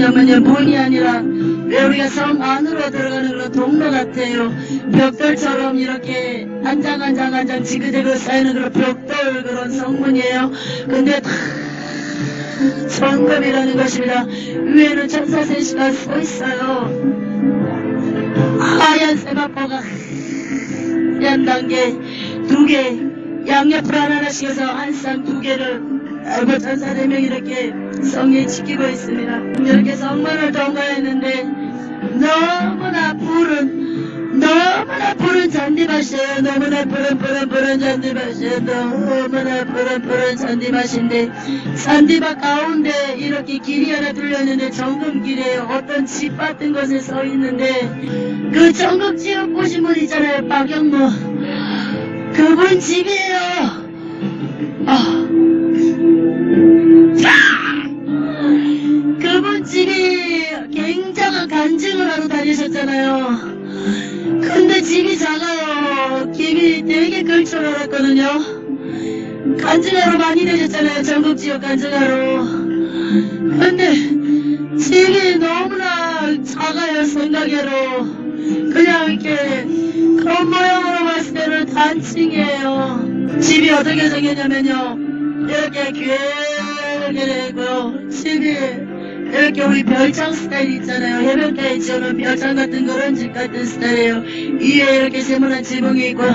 뭐냐면요, 문이 아니라 왜 우리가 성 안으로 들어가는 그런 동로 같아요. 벽돌처럼 이렇게 한 장 한 장 한 장 지그재그 쌓이는 그런 벽돌 그런 성문이에요. 근데 다 정금이라는 것입니다. 위에는 천사 셋이가 서 있어요. 하얀 세마포가 한 단계, 두 개, 양옆으로 하나씩 해서 한 쌍 두 개를 알고 천사 4명 이렇게 성에 지키고 있습니다. 이렇게 성문을 통과했는데 너무나 푸른 잔디밭이에요. 너무나 푸른 잔디밭이에요. 너무나 푸른 잔디밭인데 잔디밭 가운데 이렇게 길이 하나 뚫렸는데 정금길이에요. 어떤 집 같은 곳에 서 있는데 그 정금 지역 보신 분 있잖아요. 박영모. 그분 집이에요. 그분 집이 굉장한 간증을 하러 다니셨잖아요. 근데 집이 작아요. 집이 되게 클 줄 알았거든요. 간증하러 많이 다녔잖아요. 전국지역 간증하러. 근데 집이 너무나 작아요. 생각외로. 그냥 이렇게 겉모양으로 봤을 때는 단층이에요. 집이 어떻게 생겼냐면요, 이렇게 길게 되고요. 집이 이렇게 우리 별장 스타일 있잖아요. 해변가에 지어놓은 별장 같은 그런 집 같은 스타일이에요. 위에 이렇게 세모난 지붕이 있고요.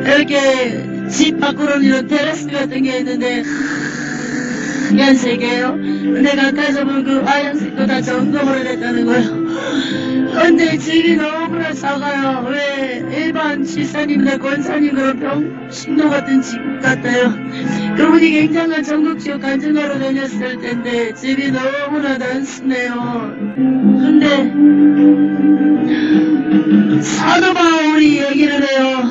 이렇게 집 밖으로는 이런 테라스 같은 게 있는데 하얀색이에요. 근데 가까이서 보면 그 하얀색도 다 점검으로 됐다는 거예요. 근데 집이 너무나 작아요. 왜 일반 지사님이나 권사님 그런 병신도 같은 집 같아요. 그분이 굉장한 전국지역 간증하러 다녔을 텐데 집이 너무나 단순해요. 근데 사도 바울이 얘기를 해요.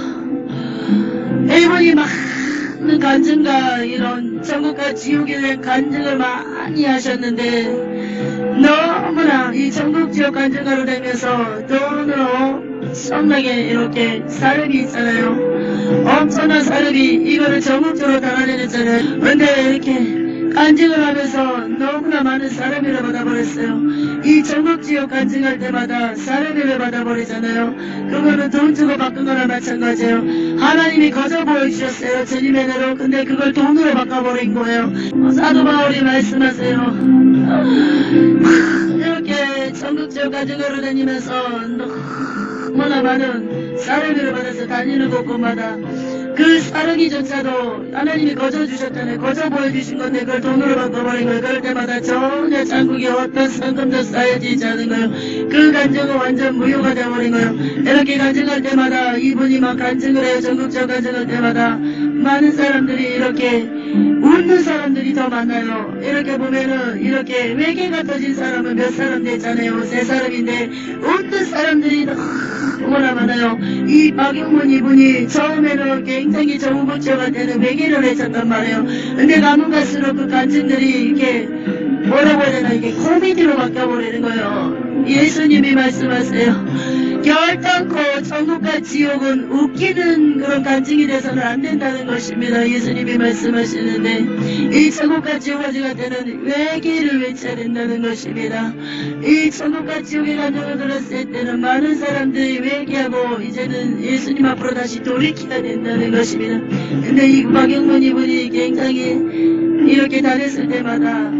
이분이 많은 간증과 이런 전국과 지옥에 대한 간증을 많이 하셨는데 너무나 이 전국지역 간증하러 다니면서 돈으로 엄청나게 이렇게 사람이 있잖아요. 엄청난 사람이 이거를 전국적으로 달아내렸잖아요. 근데 이렇게 간증을 하면서 너무나 많은 사람을 받아버렸어요. 이 전국지역 간증할 때마다 사람을 받아버리잖아요. 그거는 돈 주고 바꾼 거나 마찬가지예요. 하나님이 거저 보여주셨어요. 주님의 대로. 근데 그걸 돈으로 바꿔버린 거예요. 사도 바울이 말씀하세요. 이렇게 전국지역 간증하러 다니면서 너무나 많은 사랑을 받아서 다니는 곳곳마다 그 사랑이조차도 하나님이 거저 주셨잖아요. 거저 보여주신 건데 그걸 돈으로 바꿔버린 거예요. 그럴 때마다 전혀 장국에 어떤 상금도 쌓여지지 않은 거예요. 그 간증은 완전 무효가 되어버린 거예요. 이렇게 간증할 때마다 이분이 막 간증을 해요. 전국적 간증할 때마다 많은 사람들이 이렇게 웃는 사람들이 더 많아요. 이렇게 보면은 이렇게 외계가 터진 사람은 몇 사람 됐잖아요. 3사람인데 웃는 사람들이 너무나 많아요. 이 박영문 이분이 처음에는 굉장히 정부처가 되는 외계를 했었단 말이에요. 근데 가면 갈수록 그 간증들이 이렇게 뭐라고 해야 되나 이게 코미디로 바뀌어버리는 거예요. 예수님이 말씀하세요. 결단코 천국과 지옥은 웃기는 그런 간증이 돼서는 안 된다는 것입니다. 예수님이 말씀하시는데 이 천국과 지옥 가져갈 때는 외계를 외쳐야 된다는 것입니다. 이 천국과 지옥의 간증을 들었을 때는 많은 사람들이 외계하고 이제는 예수님 앞으로 다시 돌이켜야 된다는 것입니다. 근데 이 박영문 이분이 굉장히 이렇게 다녔을 때마다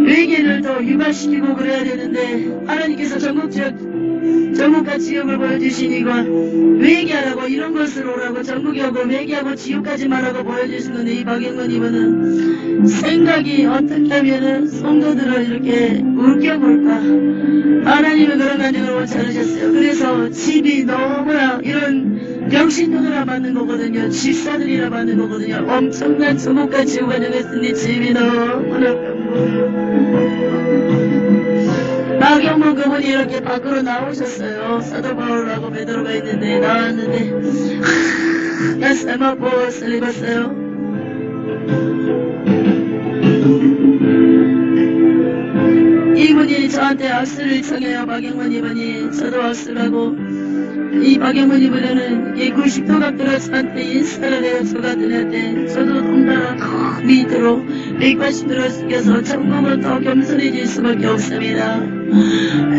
외계를 더 유발시키고 그래야 되는데 하나님께서 전국과 지옥을 보여주시니까 외계하라고 이런 것으로 오라고 전국이 오고 외계하고 지옥까지 말하고 보여주신 건데 이 박영문 이분은 생각이 어떻게 하면은 성도들을 이렇게 웃겨볼까. 하나님은 그런 간증을 못 찾으셨어요. 그래서 집이 너무나 이런 병신들이라 받는 거거든요. 집사들이라 받는 거거든요. 엄청난 전국과 지옥 간증했으니 집이 너무나 박영문 그분이 이렇게 밖으로 나오셨어요. 사도 바울하고 베드로가 있는데 나왔는데 세마포옷을 입었어요. 이분이 저한테 악수를 청해요. 박영문 이분이 저도 악수하고 이 박영문 이분은 이 90도가 들어 저한테 인사를 해요. 저 같은 애한테 저도 동달아 밑으로 밑받침으로 숙여서 천국은 더 겸손해질 수밖에 없습니다.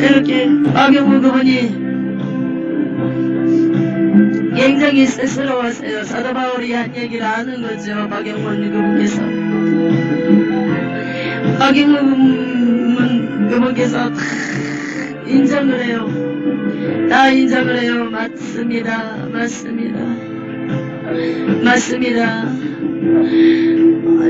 이렇게 박영문 그분이 굉장히 스스로워서요. 사도 바울이 한 얘기를 아는 거죠. 박영문 그분께서. 박영문 그분께서 다 인정을 해요. 다 인정을 해요. 맞습니다. 맞습니다. 맞습니다.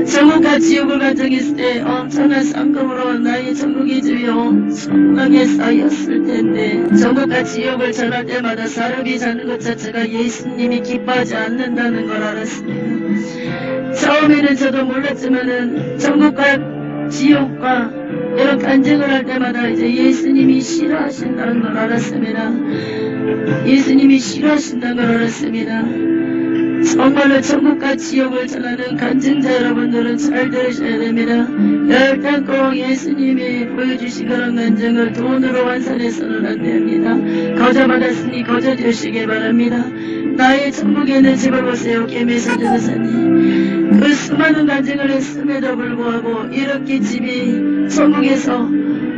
천국과 지옥을 간증했을 때 엄청난 쌍금으로 나의 천국의 집이 엄청나게 쌓였을 텐데 천국과 지옥을 전할 때마다 사람이 자는 것 자체가 예수님이 기뻐하지 않는다는 걸 알았습니다. 처음에는 저도 몰랐지만은 천국과 지옥과 이런 간증을 할 때마다 이제 예수님이 싫어하신다는 걸 알았습니다. 예수님이 싫어하신다는 걸 알았습니다. 정말로 천국과 지옥을 전하는 간증자 여러분들은 잘 들으셔야 됩니다. 일단 꼭 예수님이 보여주신 그런 간증을 돈으로 환산해서는 안 됩니다. 거저 받았으니 거저 주시기 바랍니다. 나의 천국에 있는 집을 보세요. 김혜선 전도사님. 그 수많은 간증을 했음에도 불구하고 이렇게 집이 천국에서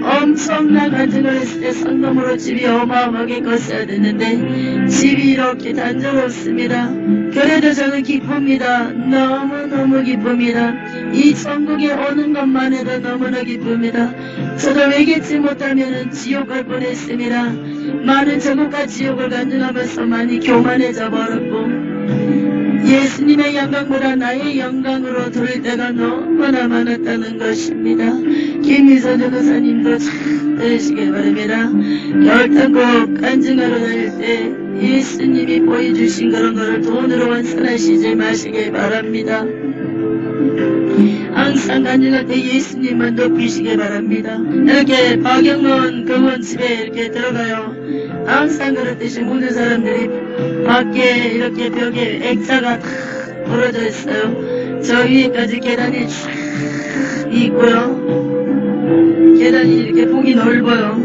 엄청난 간증을 했을 때 상금으로 집이 어마어마하게 컸어야 됐는데 집이 이렇게 단조롭습니다. 그래도 저는 기쁩니다. 너무너무 기쁩니다. 이 천국에 오는 것만 해도 너무나 기쁩니다. 저도 외겠지 못하면 지옥 갈 뻔했습니다. 많은 천국과 지옥을 간증하면서 많이 교만해져 버렸고 예수님의 영광보다 나의 영광으로 돌릴 때가 너무나 많았다는 것입니다. 김미선 전도사님도 잘 들으시길 바랍니다. 열단꼭 간증하러 다닐 때 예수님이 보여주신 그런 거를 돈으로 환산하시지 마시길 바랍니다. 항상 간증할 때 예수님만 높이시길 바랍니다. 이렇게 박영문 그분 집에 이렇게 들어가요. 항상 그렇듯이 모든 사람들이 밖에 이렇게 벽에 액자가 다 부러져 있어요. 저 위에까지 계단이 쫙 있고요. 계단이 이렇게 폭이 넓어요.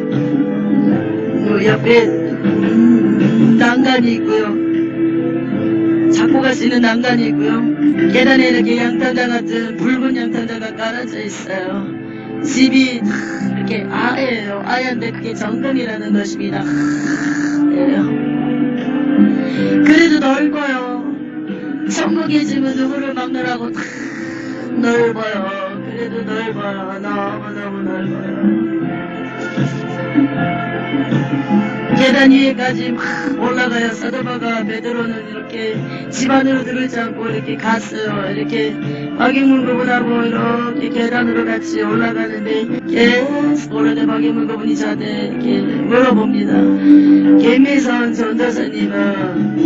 그 옆에 난간이 있고요. 잡고 갈 수 있는 난간이 있고요. 계단에 이렇게 양탄자 같은 붉은 양탄자가 깔아져 있어요. 집이 이렇게 아예요. 아야인데 그게 정금이라는 것입니다. 그래도 넓어요. 천국의 집은 누구를 막느라고 다 넓어요. 그래도 넓어요. 너무너무 넓어요. 계단 위에까지 막 올라가요. 사도바가 베드로는 이렇게 집 안으로 들어오지 않고 이렇게 갔어요. 이렇게 박영문 그분하고 이렇게 계단으로 같이 올라가는데 계속 오는데 박영문 그분이 저한테 이렇게 물어봅니다. 김미선 전도사님은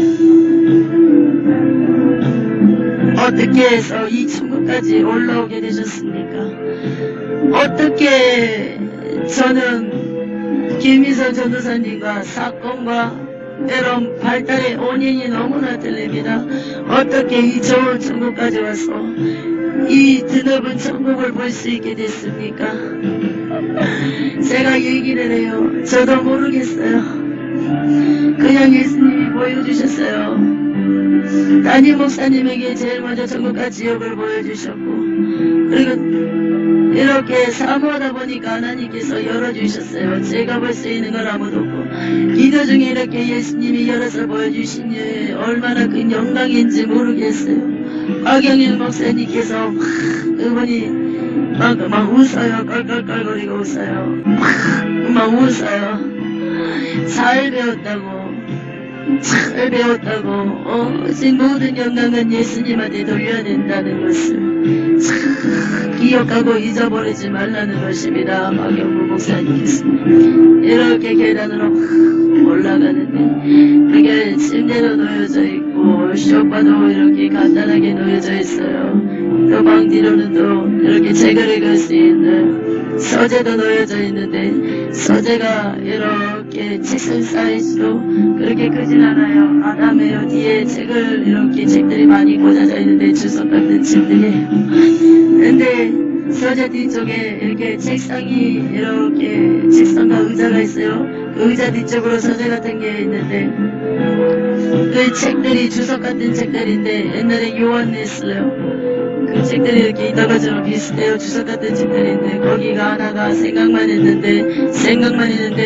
어떻게 해서 이 천국까지 올라오게 되셨습니까? 어떻게 저는 김미선 전도사님과 사건과 이런 발달의 원인이 너무나 들립니다. 어떻게 이 좋은 천국까지 와서 이 드넓은 천국을 볼 수 있게 됐습니까? 제가 얘기를 해요. 저도 모르겠어요. 그냥 예수님이 보여주셨어요. 담임 목사님에게 제일 먼저 천국과 지옥을 보여주셨고 그리고 이렇게 사모하다 보니까 하나님께서 열어주셨어요. 제가 볼 수 있는 건 아무도 없고 기도 중에 이렇게 예수님이 열어서 보여주시니 얼마나 큰 영광인지 모르겠어요. 박영일 목사님께서 그분이 막 웃어요. 깔깔깔거리고 웃어요. 막 웃어요. 잘 배웠다고 오직 모든 영광은 예수님한테 돌려야 된다는 것을 기억하고 잊어버리지 말라는 것입니다. 박영무 목사님께서 이렇게 계단으로 올라가는데 그게 침대로 놓여져 있고 쇼파도 이렇게 간단하게 놓여져 있어요. 또 방 뒤로는 또 이렇게 책을 읽을 수 있는 서재도 놓여져 있는데 서재가 이렇게 책상 사이즈도 그렇게 크진 않아요. 아담해요. 뒤에 책을 이렇게 책들이 많이 꽂아져 있는데 주석 같은 책들이에요. 근데 서재 뒤쪽에 이렇게 책상이 이렇게 책상과 의자가 있어요. 그 의자 뒤쪽으로 서재 같은 게 있는데 그 책들이 주석 같은 책들인데 옛날에 요한냈어요. 그 책들이 이렇게 이따가처럼 비슷해요. 주석 같은 책들이 있는데 거기가 하나가 생각만 했는데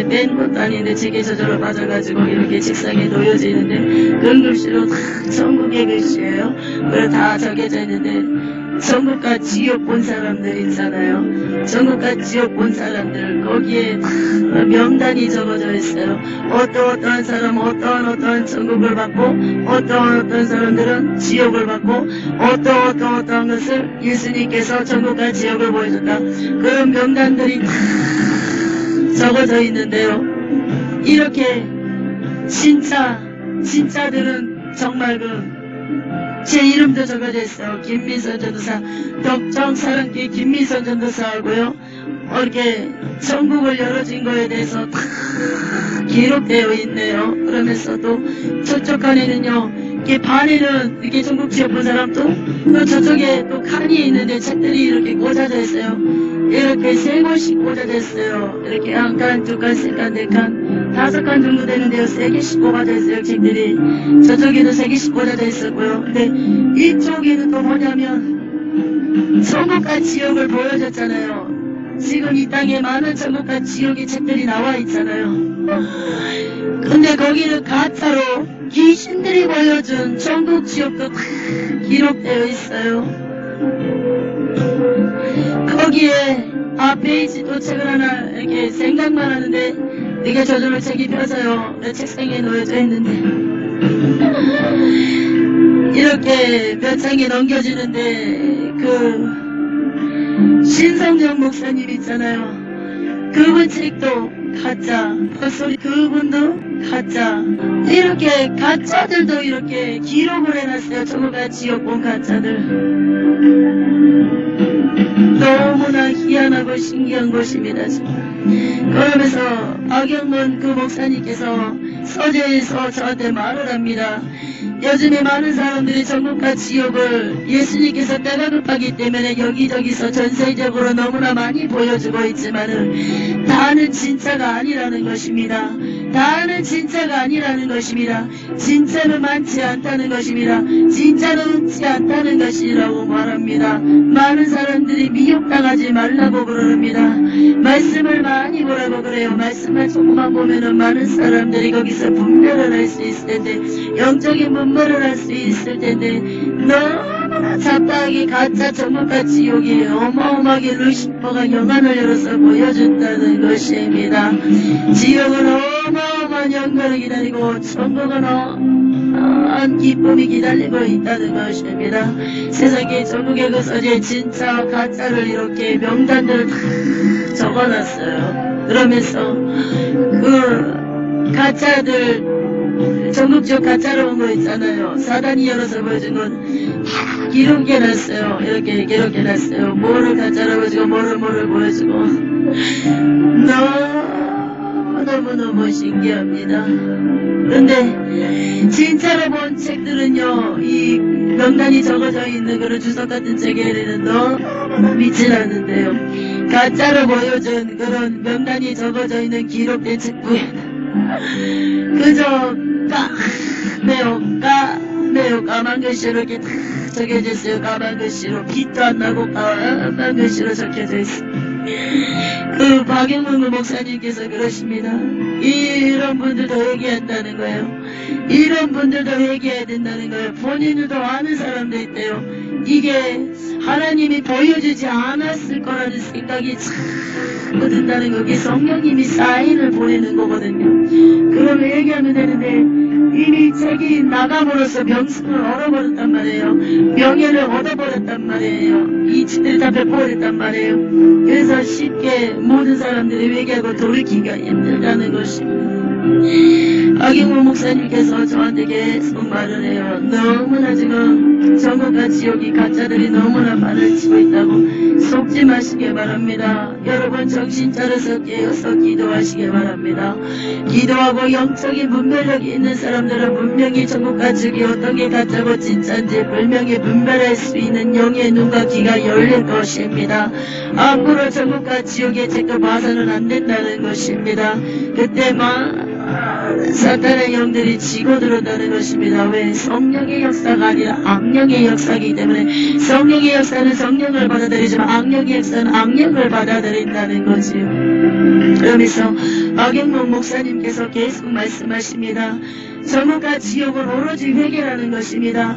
뺀 것도 아닌데 책에 저절로 빠져가지고 이렇게 책상에 놓여져 있는데 그런 글씨로 다 천국의 글씨예요. 그걸 다 적혀져 있는데 천국과 지옥 본 사람들 있잖아요. 천국과 지옥 본 사람들 거기에 다 명단이 적어져 있어요. 어떠한 사람 어떠한 천국을 받고 어떤 사람들은 지옥을 받고 어떠한 것을 예수님께서 천국과 지옥을 보여줬다. 그런 명단들이 다 적어져 있는데요. 이렇게 진짜들은 정말 제 이름도 적어져 있어요. 김민선 전도사, 덕정 사랑교회 김민선 전도사하고요. 이렇게 천국을 열어진 거에 대해서 다 기록되어 있네요. 그러면서도 저쪽 칸에는요, 이렇게 반에는 이렇게 천국 지역 본 사람도 또 저쪽에 또 칸이 있는데 책들이 이렇게 꽂아져 있어요. 이렇게 3곳씩 꽂아져 있어요. 이렇게 한 칸, 2칸, 3칸, 4칸, 5칸 정도 되는데요. 3개씩 꽂아져 있어요. 책들이. 저쪽에도 3개씩 꽂아져 있었고요. 근데 이쪽에는 또 뭐냐면 천국과 지옥을 보여줬잖아요. 지금 이 땅에 많은 천국과 지옥의 책들이 나와 있잖아요. 근데 거기는 가짜로 귀신들이 보여준 천국 지옥도 다 기록되어 있어요. 거기에 앞페이지 또 책을 하나 이렇게 생각만 하는데 이게 저절로 책이 펴져요. 내 책상에 놓여져 있는데 이렇게 몇 장이 넘겨지는데 신성정 목사님 있잖아요. 그분 책도 가짜, 헛소리 그분도 가짜. 이렇게 가짜들도 이렇게 기록을 해놨어요. 천국과 지옥 본 가짜들. 너무나 희한하고 신기한 곳입니다. 그러면서 박영문 그 목사님께서 서재에서 저한테 말을 합니다. 요즘에 많은 사람들이 천국과 지옥을 예수님께서 때가 급하기 때문에 여기저기서 전세적으로 너무나 많이 보여주고 있지만은 다는 진짜가 아니라는 것입니다. 다는 진짜가 아니라는 것입니다. 진짜는 많지 않다는 것입니다. 진짜는 없지 않다는 것이라고 말합니다. 많은 사람들이 미혹당하지 말라고 그럽니다. 말씀을 많이 보라고 그래요. 말씀을 조금만 보면은 많은 사람들이 거기서 분별을 할 수 있을 텐데, 영적인 분별을 할 수 있을 텐데 너무나 잡다하게 가짜 천국과 지옥이 어마어마하게 루시퍼가 영안을 열어서 보여준다는 것입니다. 지옥은 어마어마한 영광을 기다리고 천국은 어마어마한 기쁨이 기다리고 있다는 것입니다. 세상에 천국의 그 서재 진짜 가짜를 이렇게 명단들을 다 적어놨어요. 그러면서 그 가짜들 전국적 가짜로 온 거 있잖아요. 사단이 열어서 보여준 건 다 기록해놨어요. 이렇게 기록해놨어요. 뭐를 가짜로 보여주고 뭐를 보여주고 너무너무 신기합니다. 근데 진짜로 본 책들은요, 이 명단이 적어져 있는 그런 주석 같은 책에는 너무 믿질 않는데요. 가짜로 보여준 그런 명단이 적어져 있는 기록된 책부에는 그저 까매요 까만 글씨로 이렇게 다 적혀져 있어요. 까만 글씨로 빛도 안 나고 까만 글씨로 적혀져 있어요. 그 박영문 목사님께서 그러십니다. 이런 분들도 회개한다는 거예요. 이런 분들도 회개해야 된다는 거예요. 본인들도 아는 사람도 있대요. 이게 하나님이 보여주지 않았을 거라는 생각이 자꾸 든다는 거. 이게 성령님이 사인을 보내는 거거든요. 그러면 얘기하면 되는데 이미 책이 나감으로써 명성을 얻어버렸단 말이에요. 명예를 얻어버렸단 말이에요. 이 책들이 다 배포됐단 말이에요. 그래서 쉽게 모든 사람들이 회개하고 돌이키기가 힘들다는 것입니다. 박영문 목사님께서 저한테 계속 말을 해요. 너무나 지금 천국과 지옥이 가짜들이 너무나 발을 치고 있다고. 속지 마시길 바랍니다. 여러분 정신 차려서 깨어서 기도하시길 바랍니다. 기도하고 영적인 분별력이 있는 사람들은 분명히 천국과 지옥이 어떤 게 가짜고 진짜인지 분명히 분별할 수 있는 영의 눈과 귀가 열릴 것입니다. 앞으로 천국과 지옥의 책도 봐서는 안 된다는 것입니다. 그때 사탄의 영들이 치고 들어온다는 것입니다. 왜? 성령의 역사가 아니라 악령의 역사이기 때문에 성령의 역사는 성령을 받아들이지만 악령의 역사는 악령을 받아들인다는 거지요. 그러면서 박영문 목사님께서 계속 말씀하십니다. 전국과 지옥은 오로지 회개라는 것입니다.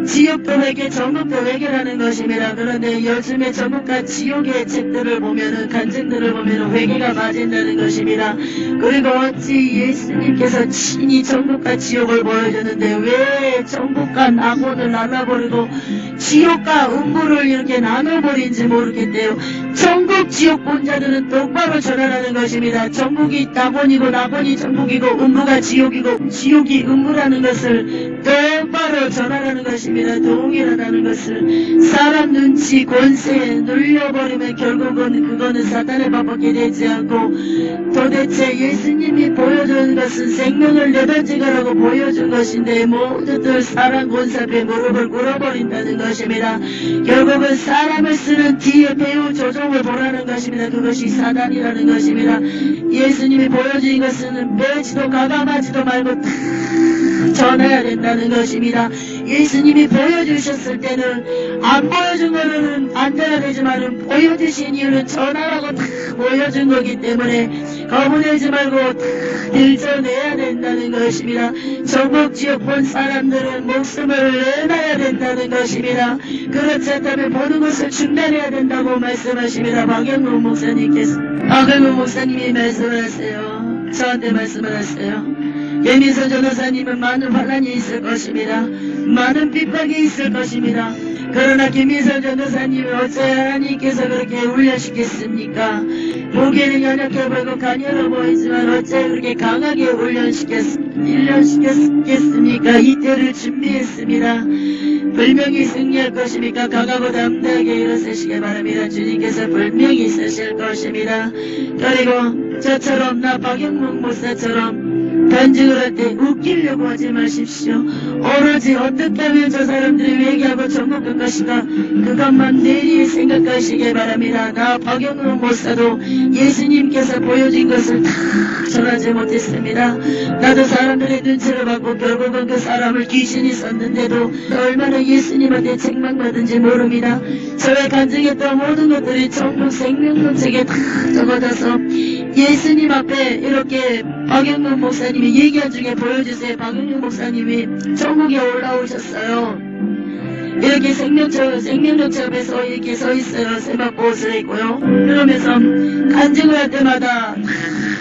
지옥도 회개, 전국도 회개라는 것입니다. 그런데 요즘에 전국과 지옥의 책들을 보면은, 간증들을 보면은 회개가 빠진다는 것입니다. 그리고 어찌 예수님께서 친히 전국과 지옥을 보여주는데 왜 전국과 낙원을 나눠버리고 지옥과 음부를 이렇게 나눠버린지 모르겠대요. 전국 지옥 본 자들은 똑바로 전하라는 것입니다. 전국이 낙원이고 낙원이 전국이고 음부가 지옥이고 지옥이 음부라는 것을 똑바로 전하라는 것입니다. 동일하다는 것을. 사람 눈치 권세에 눌려버리면 결국은 그거는 사탄의 밥밖에 되지 않고, 도대체 예수님이 보여준 것은 생명을 내던지가라고 보여준 것인데 모두들 사람 권세 앞에 무릎을 꿇어버린다는 것입니다. 결국은 사람을 쓰는 뒤에 배우 조종을 보라는 것입니다. 그것이 사단이라는 것입니다. 예수님이 보여준 것은 매지도 가감하지도 말고 다 전해야 된다는 것입니다. 예수님이 보여주셨을 때는 안 보여준 거는 안 돼야 되지만 보여주신 이유는 전하라고 다 보여준 거기 때문에 거부내지 말고 다 들춰내야 된다는 것입니다. 전국 지역 본 사람들은 목숨을 내놔야 된다는 것입니다. 그렇지 않다면 보는 것을 중단해야 된다고 말씀하십니다. 박영문 목사님께서. 박영문 목사님이 말씀을 하세요. 저한테 말씀을 하세요. 예민서 전도사님은 많은 환난이 있을 것입니다. 많은 핍박이 있을 것입니다. 그러나 김민서 전도사님을 어찌 하나님께서 그렇게 훈련시켰습니까? 보기에는 연약해 보이고 가녀로 보이지만 어찌 그렇게 강하게 훈련시켰습니까? 이때를 준비했습니다. 분명히 승리할 것입니까? 강하고 담대하게 일어서시기 바랍니다. 주님께서 분명히 있으실 것입니다. 그리고 저처럼 나 박영문 목사처럼 간증을 할 때 웃기려고 하지 마십시오. 오로지 어떻게 하면 저 사람들이 회개하고 천국 갈 것인가 그것만 내리 생각하시기 바랍니다. 나 박영문 목사도 예수님께서 보여준 것을 다 전하지 못했습니다. 나도 사람들의 눈치를 받고 결국은 그 사람을 귀신이 썼는데도 얼마나 예수님한테 책망받은지 모릅니다. 저의 간증했던 모든 것들이 전부 생명책에 다 적어져서 예수님 앞에 이렇게 박영문 목사님이 얘기한 중에 보여주세요. 박영문 목사님이 천국에 올라오셨어요. 이렇게 생명력 앞에서 이렇게 서 있어요. 세마포 옷을 입고요. 그러면서 간증을 할 때마다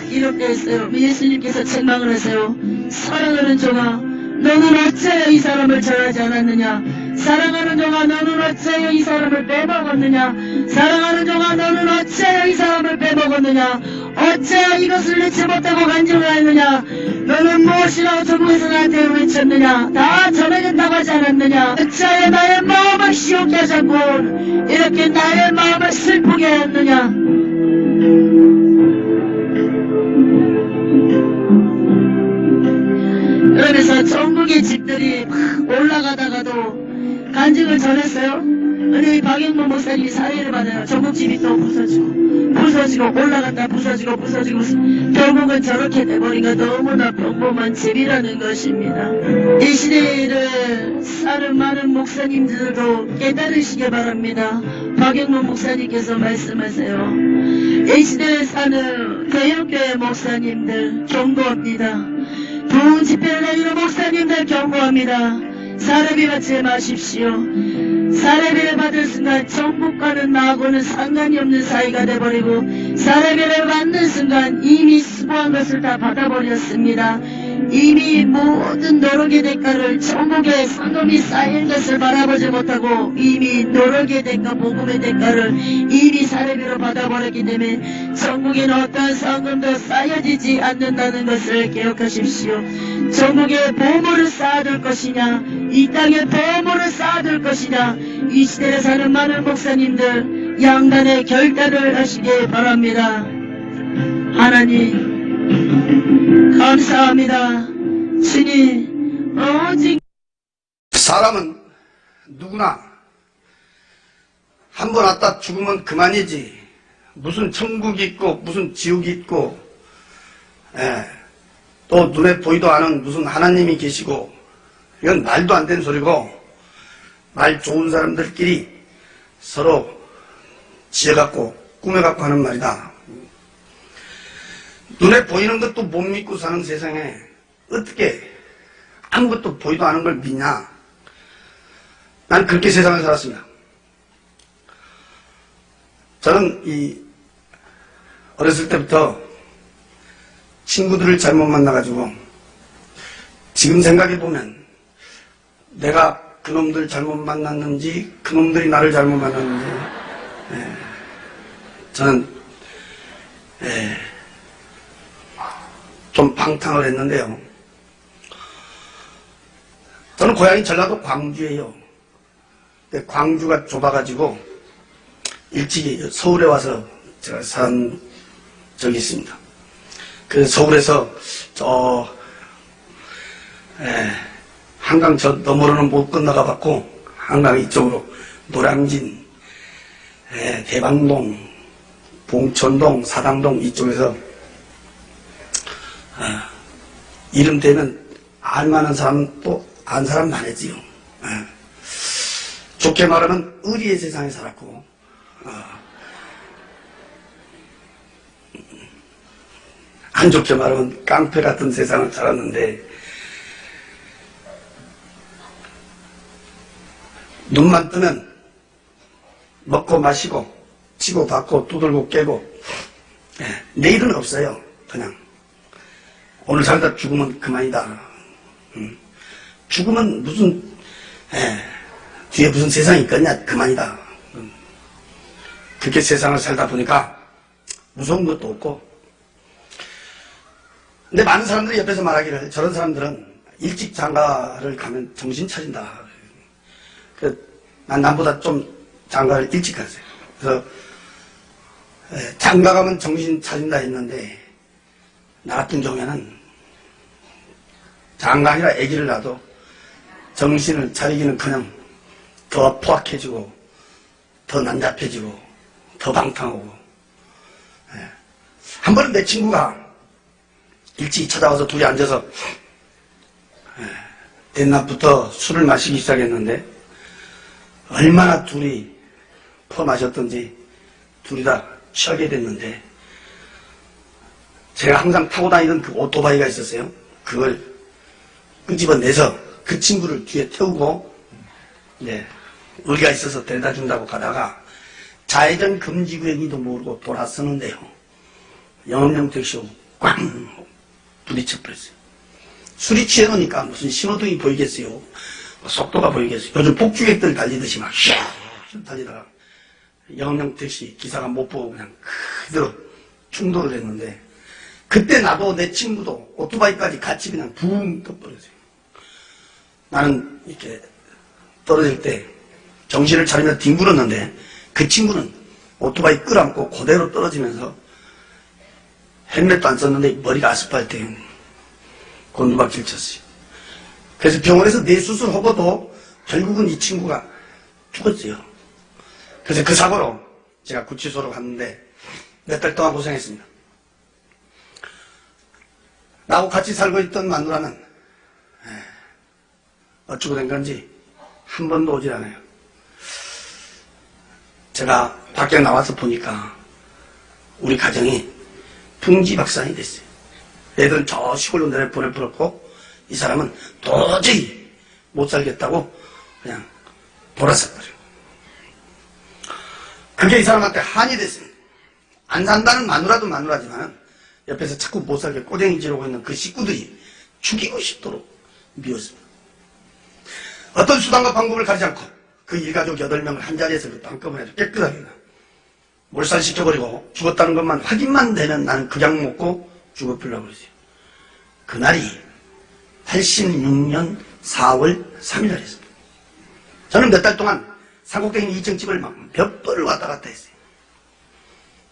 이렇게 했어요. 예수님께서 책망을 하세요. 사랑하는 종아, 너는 어찌하여 이 사람을 전하지 않았느냐? 사랑하는 종아, 너는 어찌하여 이 사람을 빼먹었느냐? 사랑하는 종아, 너는 어찌하여 이 사람을 빼먹었느냐? 어찌하여 이것을 넣지 못하고 간증을 했느냐? 너는 무엇이라고 전국에서 나한테 외쳤느냐? 다 전하겠다고 하지 않았느냐? 어찌하여 나의 마음을 시옥게 하자고 이렇게 나의 마음을 슬프게 했느냐? 그러면서 전국의 집들이 막 올라가다가도 간증을 전했어요. 근데 박영문 목사님이 사례를 받아요. 전국 집이 또 부서지고 올라갔다 부서지고 결국은 저렇게 돼버리니까 너무나 평범한 집이라는 것입니다. 이 시대를 사는 많은 목사님들도 깨달으시기 바랍니다. 박영문 목사님께서 말씀하세요. 이 시대에 사는 대형교회 목사님들 경고합니다. 부흥 집회를 다니는 목사님들 경고합니다. 사례비 받지 마십시오. 사례비를 받을 순간 천국과는 나하고는 상관이 없는 사이가 돼버리고 사례비를 받는 순간 이미 수고한 것을 다 받아버렸습니다. 이미 모든 노력의 대가를 천국에 상금이 쌓인 것을 바라보지 못하고 이미 노력의 대가, 복음의 대가를 이미 사례비로 받아버렸기 때문에 천국에는 어떠한 상금도 쌓여지지 않는다는 것을 기억하십시오. 천국에 보물을 쌓아둘 것이냐, 이 땅에 보물을 쌓아둘 것이냐, 이 시대에 사는 많은 목사님들 양단의 결단을 하시기 바랍니다. 하나님 감사합니다. 주님 오직 사람은 누구나 한 번 왔다 죽으면 그만이지 무슨 천국이 있고 무슨 지옥이 있고 또 눈에 보이도 않은 무슨 하나님이 계시고, 이건 말도 안 되는 소리고, 말 좋은 사람들끼리 서로 지어갖고 꾸며갖고 하는 말이다. 눈에 보이는 것도 못 믿고 사는 세상에 어떻게 아무것도 보이도 않은 걸 믿냐? 난 그렇게 세상을 살았습니다. 저는 어렸을 때부터 친구들을 잘못 만나가지고 지금 생각해보면 내가 그놈들 잘못 만났는지 그놈들이 나를 잘못 만났는지 저는 좀 방탕을 했는데요. 저는 고향이 전라도 광주예요. 근데 광주가 좁아가지고 일찍이 서울에 와서 제가 산 적이 있습니다. 그래서 서울에서 한강 저 너머로는 못 건너가 봤고 한강 이쪽으로 노량진, 대방동, 봉천동, 사당동 이쪽에서 이름 되면 알만한 사람 또 안 사람 많았지요. 좋게 말하면 의리의 세상에 살았고 안 좋게 말하면 깡패 같은 세상을 살았는데 눈만 뜨면 먹고 마시고 치고 받고 두들고 깨고 내일은 없어요. 그냥 오늘 살다 죽으면 그만이다. 죽으면 무슨 뒤에 무슨 세상이 있겠냐 그만이다. 그렇게 세상을 살다 보니까 무서운 것도 없고 근데 많은 사람들이 옆에서 말하기를 저런 사람들은 일찍 장가를 가면 정신 차린다. 난 남보다 좀 장가를 일찍 갔어요. 그래서 장가 가면 정신 차린다 했는데 나 같은 경우에는 장가 아니라 아기를 낳아도 정신을 차리기는커녕 더 포악해지고 더 난잡해지고 더 방탕하고 한 번은 내 친구가 일찍 찾아와서 둘이 앉아서 대낮부터 술을 마시기 시작했는데 얼마나 둘이 퍼마셨던지 둘이 다 취하게 됐는데 제가 항상 타고 다니던 그 오토바이가 있었어요. 그걸 끄집어내서 그 친구를 뒤에 태우고 우리가 있어서 데려다 준다고 가다가 좌회전 금지구역인지도 모르고 돌아서는데요. 영업용 택시로 꽝 부딪혀버렸어요. 술이 취해놓으니까 무슨 신호등이 보이겠어요. 속도가 보이겠어요. 요즘 폭주객들 달리듯이 막 슉 달리다가 영업용 택시 기사가 못 보고 그냥 그대로 충돌을 했는데 그때 나도 내 친구도 오토바이까지 같이 그냥 붕 떠버렸어요. 나는 이렇게 떨어질 때 정신을 차리며 뒹굴었는데 그 친구는 오토바이 끌어안고 그대로 떨어지면서 헬멧도 안 썼는데 머리가 아스팔트에 곤두박질 쳤어요. 그래서 병원에서 뇌수술하고도 결국은 이 친구가 죽었어요. 그래서 그 사고로 제가 구치소로 갔는데 몇 달 동안 고생했습니다. 나하고 같이 살고 있던 마누라는 어쩌고 된 건지 한 번도 오질 않아요. 제가 밖에 나와서 보니까 우리 가정이 풍지박산이 됐어요. 애들은 저 시골로 내려보내버렸고 이 사람은 도저히 못 살겠다고 그냥 돌아섰거든요. 그게 이 사람한테 한이 됐습니다. 안 산다는 마누라도 마누라지만 옆에서 자꾸 못 살게 꼬쟁이 지르고 있는 그 식구들이 죽이고 싶도록 미웠습니다. 어떤 수단과 방법을 가리지 않고 그 일가족 8명을 한자리에서 한꺼번에 깨끗하게 몰살시켜버리고 죽었다는 것만 확인만 되면 나는 그냥 먹고 죽어버리려고 그러지. 그날이 86년 4월 3일 날이었습니다. 저는 몇 달 동안 삼곡대기 2층 집을 막 몇 번을 왔다 갔다 했어요.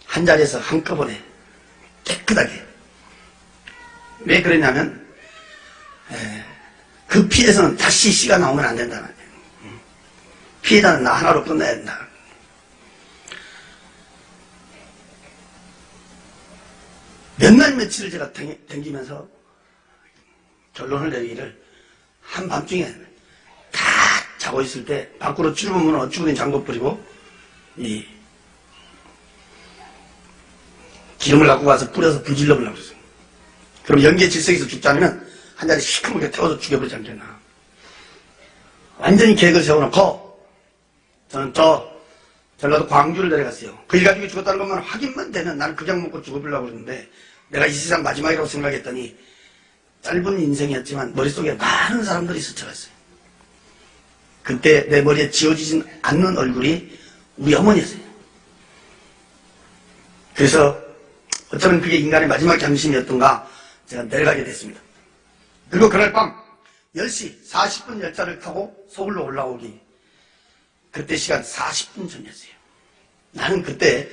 한자리에서 한꺼번에 깨끗하게. 왜 그랬냐면 그 피해서는 다시 씨가 나오면 안 된다는 거예요. 피해자는 나 하나로 끝내야 된다. 몇 날 며칠을 제가 댕기면서 결론을 내리기를 한밤중에 다 자고 있을 때 밖으로 출근문을 어쭈구니 잠궈버리고 이 기름을 갖고 가서 뿌려서 불질러 보려고 그랬어요. 그럼 연기의 질색에서 죽지 않으면 한 자리 시커멓게 태워서 죽여버리지 않겠나. 완전히 계획을 세워놓고 저는 전라도 광주를 내려갔어요. 그 일가족이 죽었다는 것만 확인만 되면 나는 그냥 먹고 죽어보려고 그랬는데 내가 이 세상 마지막이라고 생각했더니 짧은 인생이었지만 머릿속에 많은 사람들이 스쳐갔어요. 그때 내 머리에 지워지진 않는 얼굴이 우리 어머니였어요. 그래서 어쩌면 그게 인간의 마지막 잠심이었던가 제가 내려가게 됐습니다. 그리고 그날 밤 10시 40분 열차를 타고 서울로 올라오기 그때 시간 40분 전이었어요. 나는 그때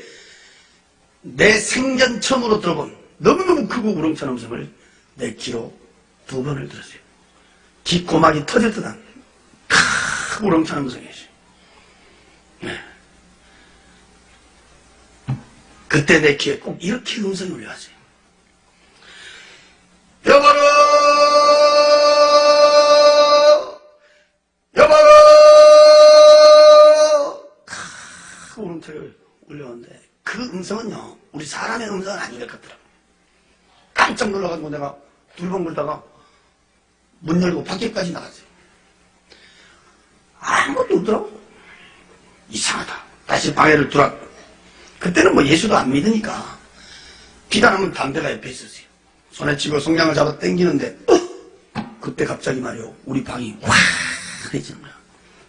내 생전 처음으로 들어본 너무너무 크고 우렁찬 음성을 내 귀로 2번을 들었어요. 귓고막이 터질 듯한 크 우렁찬 음성이었어요. 네. 그때 내 귀에 꼭 이렇게 음성이 울려왔어요. 여보로! 여보로! 크 우렁차게 울려오는데 그 음성은요 우리 사람의 음성은 아닌 것 같더라고요. 깜짝 놀라가지고 내가 둘벙글다가 문 열고 밖에까지 나갔어요. 아무것도 없더라고. 이상하다. 다시 방해를 들어왔고 그때는 뭐 예수도 안 믿으니까 비가 나면 담배가 옆에 있었어요. 손에 쥐고 성냥을 잡아 당기는데 그때 갑자기 말이요 우리 방이 화해지는 거야.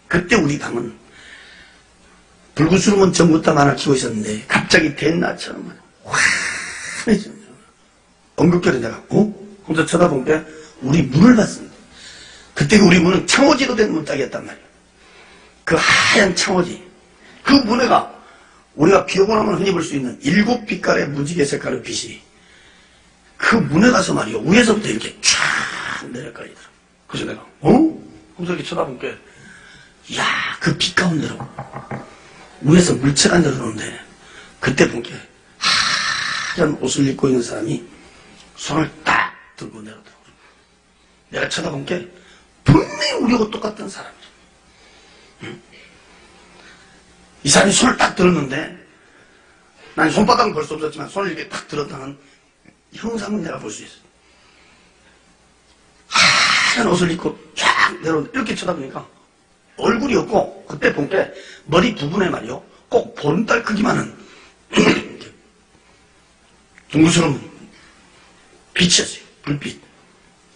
그때 우리 방은 불구스름은 전부터 키고 있었는데 갑자기 대낮처럼 화해지는 거야. 언급결에 내가 혼자 쳐다본 게 우리 문을 봤습니다. 그때 우리 문은 창호지로 된 문짝이었단 말이에요. 그 하얀 창호지 그 문에가 우리가 비 오고 나면 흔히 볼 수 있는 7빛깔의 무지개 색깔의 빛이 그 문에 가서 말이요 위에서부터 이렇게 쫙 내려가더라. 그래서 내가 하면서 이렇게 쳐다본 게 이야 그 빛 가운데로 위에서 물체가 내려오는데 그때 본 게 하얀 옷을 입고 있는 사람이 손을 딱 들고 내려오더라고. 내가 쳐다본 게 분명히 우리하고 똑같은 사람이야. 이 사람이 손을 딱 들었는데 난 손바닥은 볼 수 없었지만 손을 이렇게 딱 들었다는 형상은 내가 볼 수 있어요. 하얀 옷을 입고 쫙 내려오는데 이렇게 쳐다보니까 얼굴이 없고 그때 본 게 머리 부분에 말이요 꼭 보름달 크기만한 둥그스러운 빛이었어요. 불빛.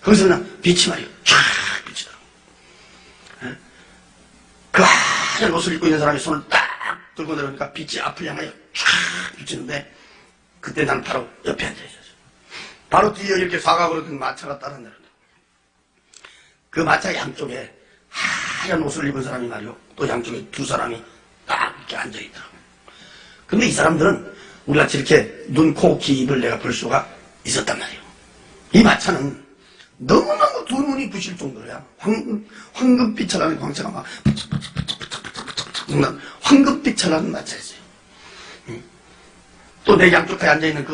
거기서 그냥 빛이 말이요 쫙 비치더라고요. 그 하얀 옷을 입고 있는 사람이 손을 딱 들고 내려오니까 빛이 앞을 향하여 쫙 비치는데 그때 난 바로 옆에 앉아있었어요. 바로 뒤에 이렇게 사각으로 된 마차가 따라 내려온다. 그 마차 양쪽에 하얀 옷을 입은 사람이 말이요 또 양쪽에 2 사람이 딱 이렇게 앉아있더라고요. 근데 이 사람들은 우리같이 이렇게 눈, 코, 귀, 입을 내가 볼 수가 있었단 말이에요. 이 마차는 너무너무 두 눈이 부실 정도로야 황금빛을 하는 광채가 막 황금빛을 하는 마차였어요. 또 내 양쪽가에 앉아있는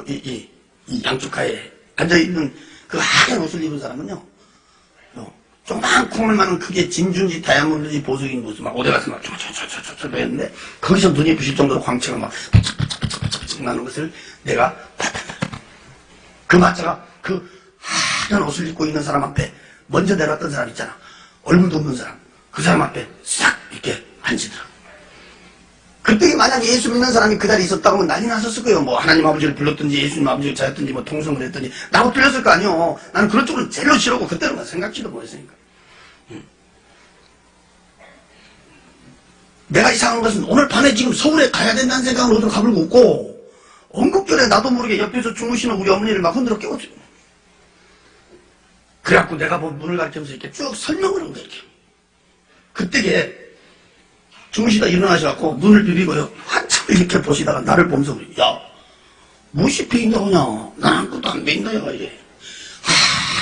이 양쪽가에 앉아있는 그 하얀 옷을 입은 사람은요 조그만 콩알만한 크게 진준지 다이아몬드지 보석인 무슨 막 오대가서 막 촤촤촤촤촤 했는데 거기서 눈이 부실 정도로 광채가 막 나는 것을 내가 봤단다. 그 마차가 그 하얀 옷을 입고 있는 사람 앞에 먼저 내려왔던 사람 있잖아. 얼굴도 없는 사람. 그 사람 앞에 싹 이렇게 앉으더라. 그때 만약 예수 믿는 사람이 그 자리에 있었다고 하면 난리 났었을 거예요. 뭐 하나님 아버지를 불렀든지 예수님 아버지를 찾았든지 뭐 통성을 했든지 나하고 틀렸을 거 아니에요. 나는 그런 쪽은 제일 싫어하고 그때는 생각지도 못했으니까. 내가 이상한 것은 오늘 밤에 지금 서울에 가야 된다는 생각을 오늘 가불고 없고 언급결에 나도 모르게 옆에서 주무시는 우리 어머니를 막 흔들어 깨웠죠. 그래갖고 내가 뭐 문을 가리키면서 이렇게 쭉 설명을 한 거야. 이렇게. 그때에 주무시다 일어나셔갖고 눈을 비비고요. 한참 이렇게 보시다가 나를 보면서 그래. 야, 무엇이 베인다고 하냐. 난 아무것도 안 베인다, 야, 이래.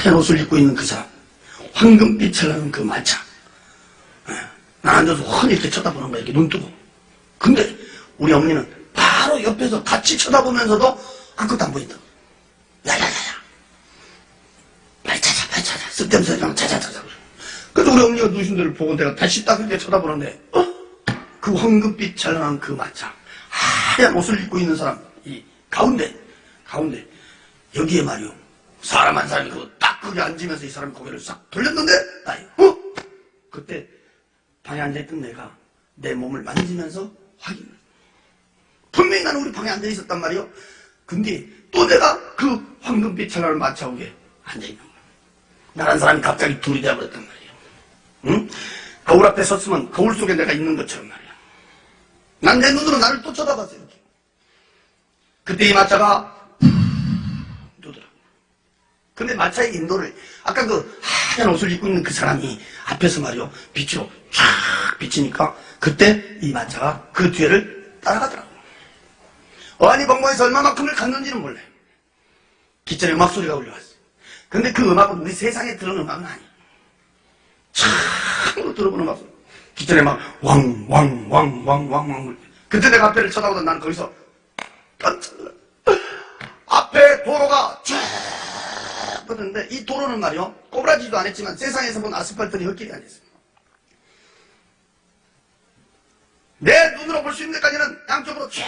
하얀 옷을 입고 있는 그 사람. 황금빛을 하는 그 마차. 나 앉아서 훤히 이렇게 쳐다보는 거야. 이렇게 눈 뜨고. 근데 우리 어머니는 바로 옆에서 같이 쳐다보면서도 아무것도 안 보인다. 야야야야. 빨리 찾아. 뒷담 소리가 차차차차. 그래서 우리 어머니가 누신 데를 보고 내가 다시 딱 이렇게 쳐다보는데, 그 황금빛 찬란한 그 마차, 하얀 옷을 입고 있는 사람, 이 가운데, 여기에 말이요. 사람 한 사람이 딱 거기 앉으면서 이 사람이 고개를 싹 돌렸는데, 그때 방에 앉아있던 내가 내 몸을 만지면서 확인을. 분명히 나는 우리 방에 앉아있었단 말이요. 근데 또 내가 그 황금빛 찬란한 마차 위에 앉아있는 거야. 나란 사람이 갑자기 둘이 되어버렸단 말이에요. 응? 거울 앞에 섰으면 거울 속에 내가 있는 것처럼 말이야. 난 내 눈으로 나를 또 쳐다봤어요. 이렇게. 그때 이 마차가 누더라. 근데 마차의 인도를 아까 그 하얀 옷을 입고 있는 그 사람이 앞에서 말이요. 빛으로 쫙 비치니까 그때 이 마차가 그 뒤를 따라가더라고. 어안이 벙벙해서 얼마만큼을 갔는지는 몰라요. 기절에 음악 소리가 울려왔어요. 근데 그 음악은 우리 세상에 들은 음악은 아니에요. 참으로 들어본 음악 소리. 기절에 막 왕. 그때 내가 앞에를 쳐다보던 나는 거기서 깜짝 놀랐어요. 앞에 도로가 쫙 뻗었는데 이 도로는 말이요. 꼬부라지도 않았지만 세상에서 본 아스팔트는 흙길이 아니었어요. 내 눈으로 볼 수 있는 데까지는 양쪽으로 쫙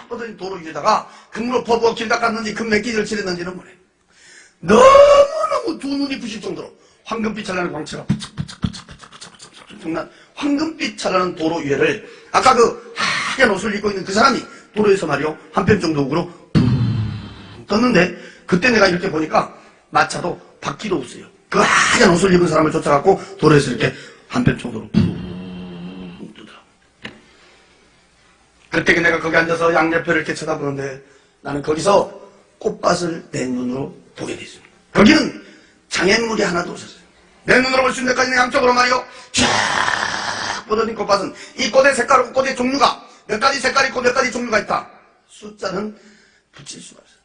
뻗어진 도로 위에다가 금으로 퍼부어 길 닦았는지 금맥기를 칠했는지는 몰라요. 너무너무 두 눈이 부실 정도로 황금빛 찬란한 광채가 정말 황금빛 찬란한 도로 위에를 아까 그 하얀 옷을 입고 있는 그 사람이 도로에서 말이요 한편 정도 우로 떴는데 그때 내가 이렇게 보니까 마차도 바퀴도 없어요. 그 하얀 옷을 입은 사람을 쫓아갖고 도로에서 이렇게 한편 정도로 뜨더라고. 그때 내가 거기 앉아서 양옆을 이렇게 쳐다보는데 나는 거기서 꽃밭을 내 눈으로 보게 됐습니다. 거기는 장애물이 하나도 없었어요. 내 눈으로 볼 수 있는 데까지는 양쪽으로 말이요 쫙 뻗어진 꽃밭은 이 꽃의 색깔하고 꽃의 종류가 몇 가지 색깔이 있고 몇 가지 종류가 있다. 숫자는 붙일 수가 없어요.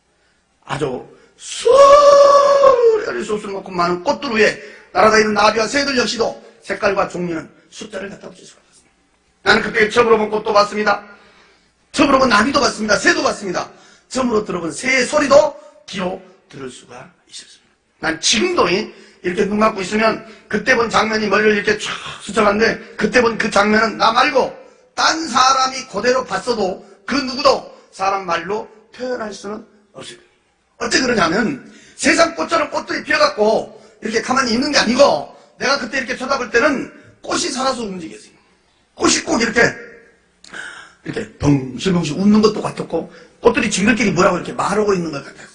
아주 수많은 소수를 먹고 많은 꽃들 위에 날아다니는 나비와 새들 역시도 색깔과 종류는 숫자를 갖다 붙일 수가 없습니다. 나는 그때 처음으로 본 꽃도 봤습니다. 처음으로 본 나비도 봤습니다. 새도 봤습니다. 처음으로 들어본 새의 소리도 귀로 들을 수가 있었습니다. 난 지금도 이렇게 눈 감고 있으면 그때 본 장면이 머리를 이렇게 쫙 스쳐가는데 그때 본 그 장면은 나 말고 딴 사람이 그대로 봤어도 그 누구도 사람 말로 표현할 수는 없을 거예요. 어째 그러냐면 세상 꽃처럼 꽃들이 피어갖고 이렇게 가만히 있는 게 아니고 내가 그때 이렇게 쳐다볼 때는 꽃이 살아서 움직였어요. 꽃이 꼭 이렇게 벙실벙실 웃는 것도 같았고 꽃들이 징글끼리 뭐라고 이렇게 말하고 있는 것 같았어요.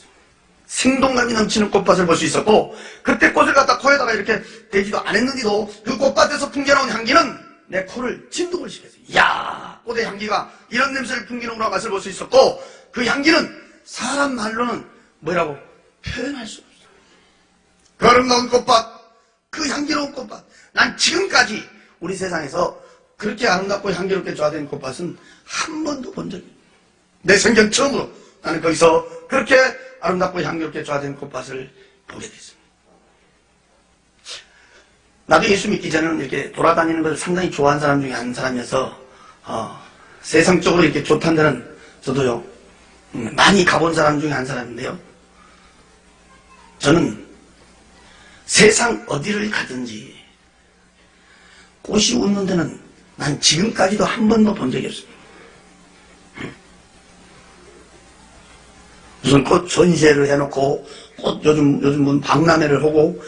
생동감이 넘치는 꽃밭을 볼 수 있었고 그때 꽃을 갖다 코에다가 이렇게 대지도 안 했는데도 그 꽃밭에서 풍겨나온 향기는 내 코를 진동을 시켰어요. 이야 꽃의 향기가 이런 냄새를 풍기는구나 맛을 볼 수 있었고 그 향기는 사람 말로는 뭐라고 표현할 수 없어요. 그 아름다운 꽃밭 그 향기로운 꽃밭 난 지금까지 우리 세상에서 그렇게 아름답고 향기롭게 조화된 꽃밭은 한 번도 본 적이 없어요. 내 생전 처음으로 나는 거기서 그렇게 아름답고 향기롭게 조화된 꽃밭을 보게 됐습니다. 나도 예수 믿기 전에는 이렇게 돌아다니는 걸 상당히 좋아하는 사람 중에 한 사람이어서 세상적으로 이렇게 좋다는 데는 저도요 많이 가본 사람 중에 한 사람인데요. 저는 세상 어디를 가든지 꽃이 웃는 데는 난 지금까지도 한 번도 본 적이 없습니다. 무슨 꽃 전시회를 해놓고 꽃 요즘 박람회를 하고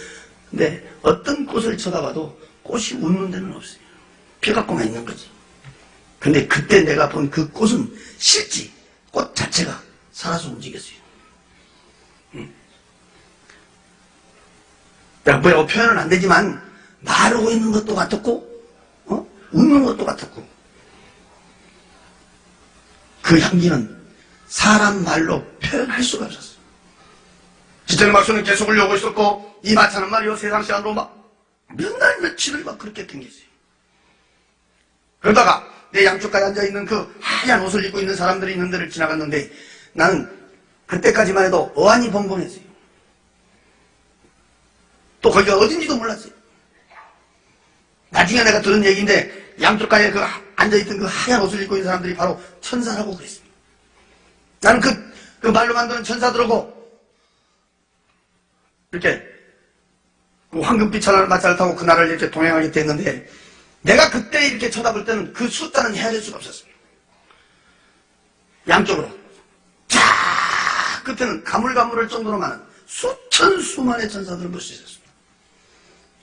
근데 어떤 꽃을 쳐다봐도 꽃이 웃는 데는 없어요. 펴갖고만 있는 거지. 근데 그때 내가 본 그 꽃은 실제 꽃 자체가 살아서 움직였어요. 내가 뭐라고 표현은 안 되지만 말하고 있는 것도 같았고 웃는 것도 같았고 그 향기는 사람 말로 표현할 수가 없었어요. 기절 막수는 계속 울려오고 있었고 이 마차는 말이요 세상 시간으로 막 몇 날 며칠을 막 그렇게 댕겼어요. 그러다가 내 양쪽까지 앉아있는 그 하얀 옷을 입고 있는 사람들이 있는 데를 지나갔는데 나는 그때까지만 해도 어안이 벙벙했어요. 또 거기가 어딘지도 몰랐어요. 나중에 내가 들은 얘기인데 양쪽가에 그 앉아있던 그 하얀 옷을 입고 있는 사람들이 바로 천사라고 그랬습니다. 나는 그 말로 만드는 천사들하고 이렇게 그 황금빛 천하를 마차를 타고 그날을 이렇게 동행하게 됐는데, 내가 그때 이렇게 쳐다볼 때는 그 숫자는 헤아릴 수가 없었습니다. 양쪽으로. 자, 끝에는 가물가물할 정도로 많은 수천 수만의 천사들을 볼 수 있었습니다.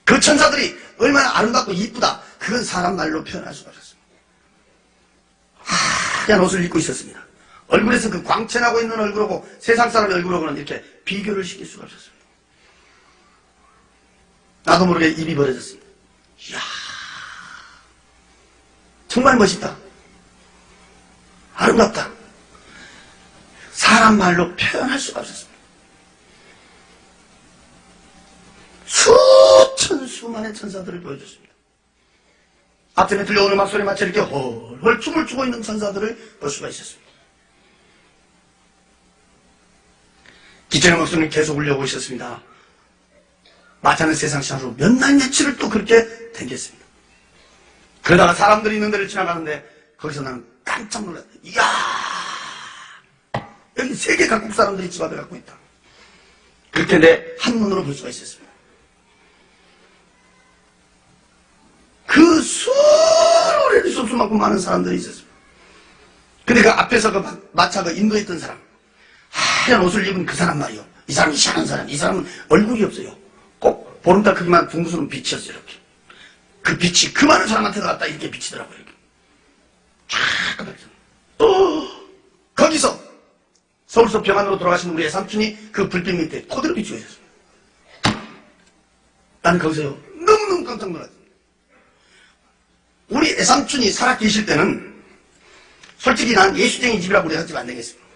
그 천사들이 얼마나 아름답고 이쁘다, 그건 사람 말로 표현할 수가 없었습니다. 하얀 옷을 입고 있었습니다. 얼굴에서 그 광채나고 있는 얼굴하고 세상 사람의 얼굴하고는 이렇게 비교를 시킬 수가 없었습니다. 나도 모르게 입이 벌어졌습니다. 이야, 정말 멋있다. 아름답다. 사람 말로 표현할 수가 없었습니다. 수천 수만의 천사들을 보여줬습니다. 앞전에 들려오는 막소리에 맞춰 이렇게 헐헐 춤을 추고 있는 천사들을 볼 수가 있었습니다. 기천의 목소리는 계속 울려오고 있었습니다. 마차는 세상 시간으로 몇 날 며칠을 또 그렇게 댕겼습니다. 그러다가 사람들이 있는 데를 지나가는데 거기서 나는 깜짝 놀랐어요. 이야, 여기 세계 각국 사람들이 집 앞에 갖고 있다. 그렇게 내 한눈으로 볼 수가 있었습니다. 그 수레를 쏟을 만큼 많은 사람들이 있었습니다. 근데 그 앞에서 그 마차 그 인도에 있던 사람, 하얀 옷을 입은 그 사람 말이요. 이 사람이 희한한 사람. 이 사람은 얼굴이 없어요. 꼭 보름달 크기만 둥그스는 빛이었어요. 이렇게. 그 빛이 그 많은 사람한테 나갔다 이렇게 비치더라고요. 이렇게. 또 거기서 서울서 병안으로 돌아가신 우리 애삼촌이 그 불빛 밑에 코드로 비추고 있었습니다. 나는 거기서요 너무너무 깜짝 놀랐습니다. 우리 애삼촌이 살아 계실 때는 솔직히 난 예수쟁이 집이라고 우리 집 안 되겠습니다.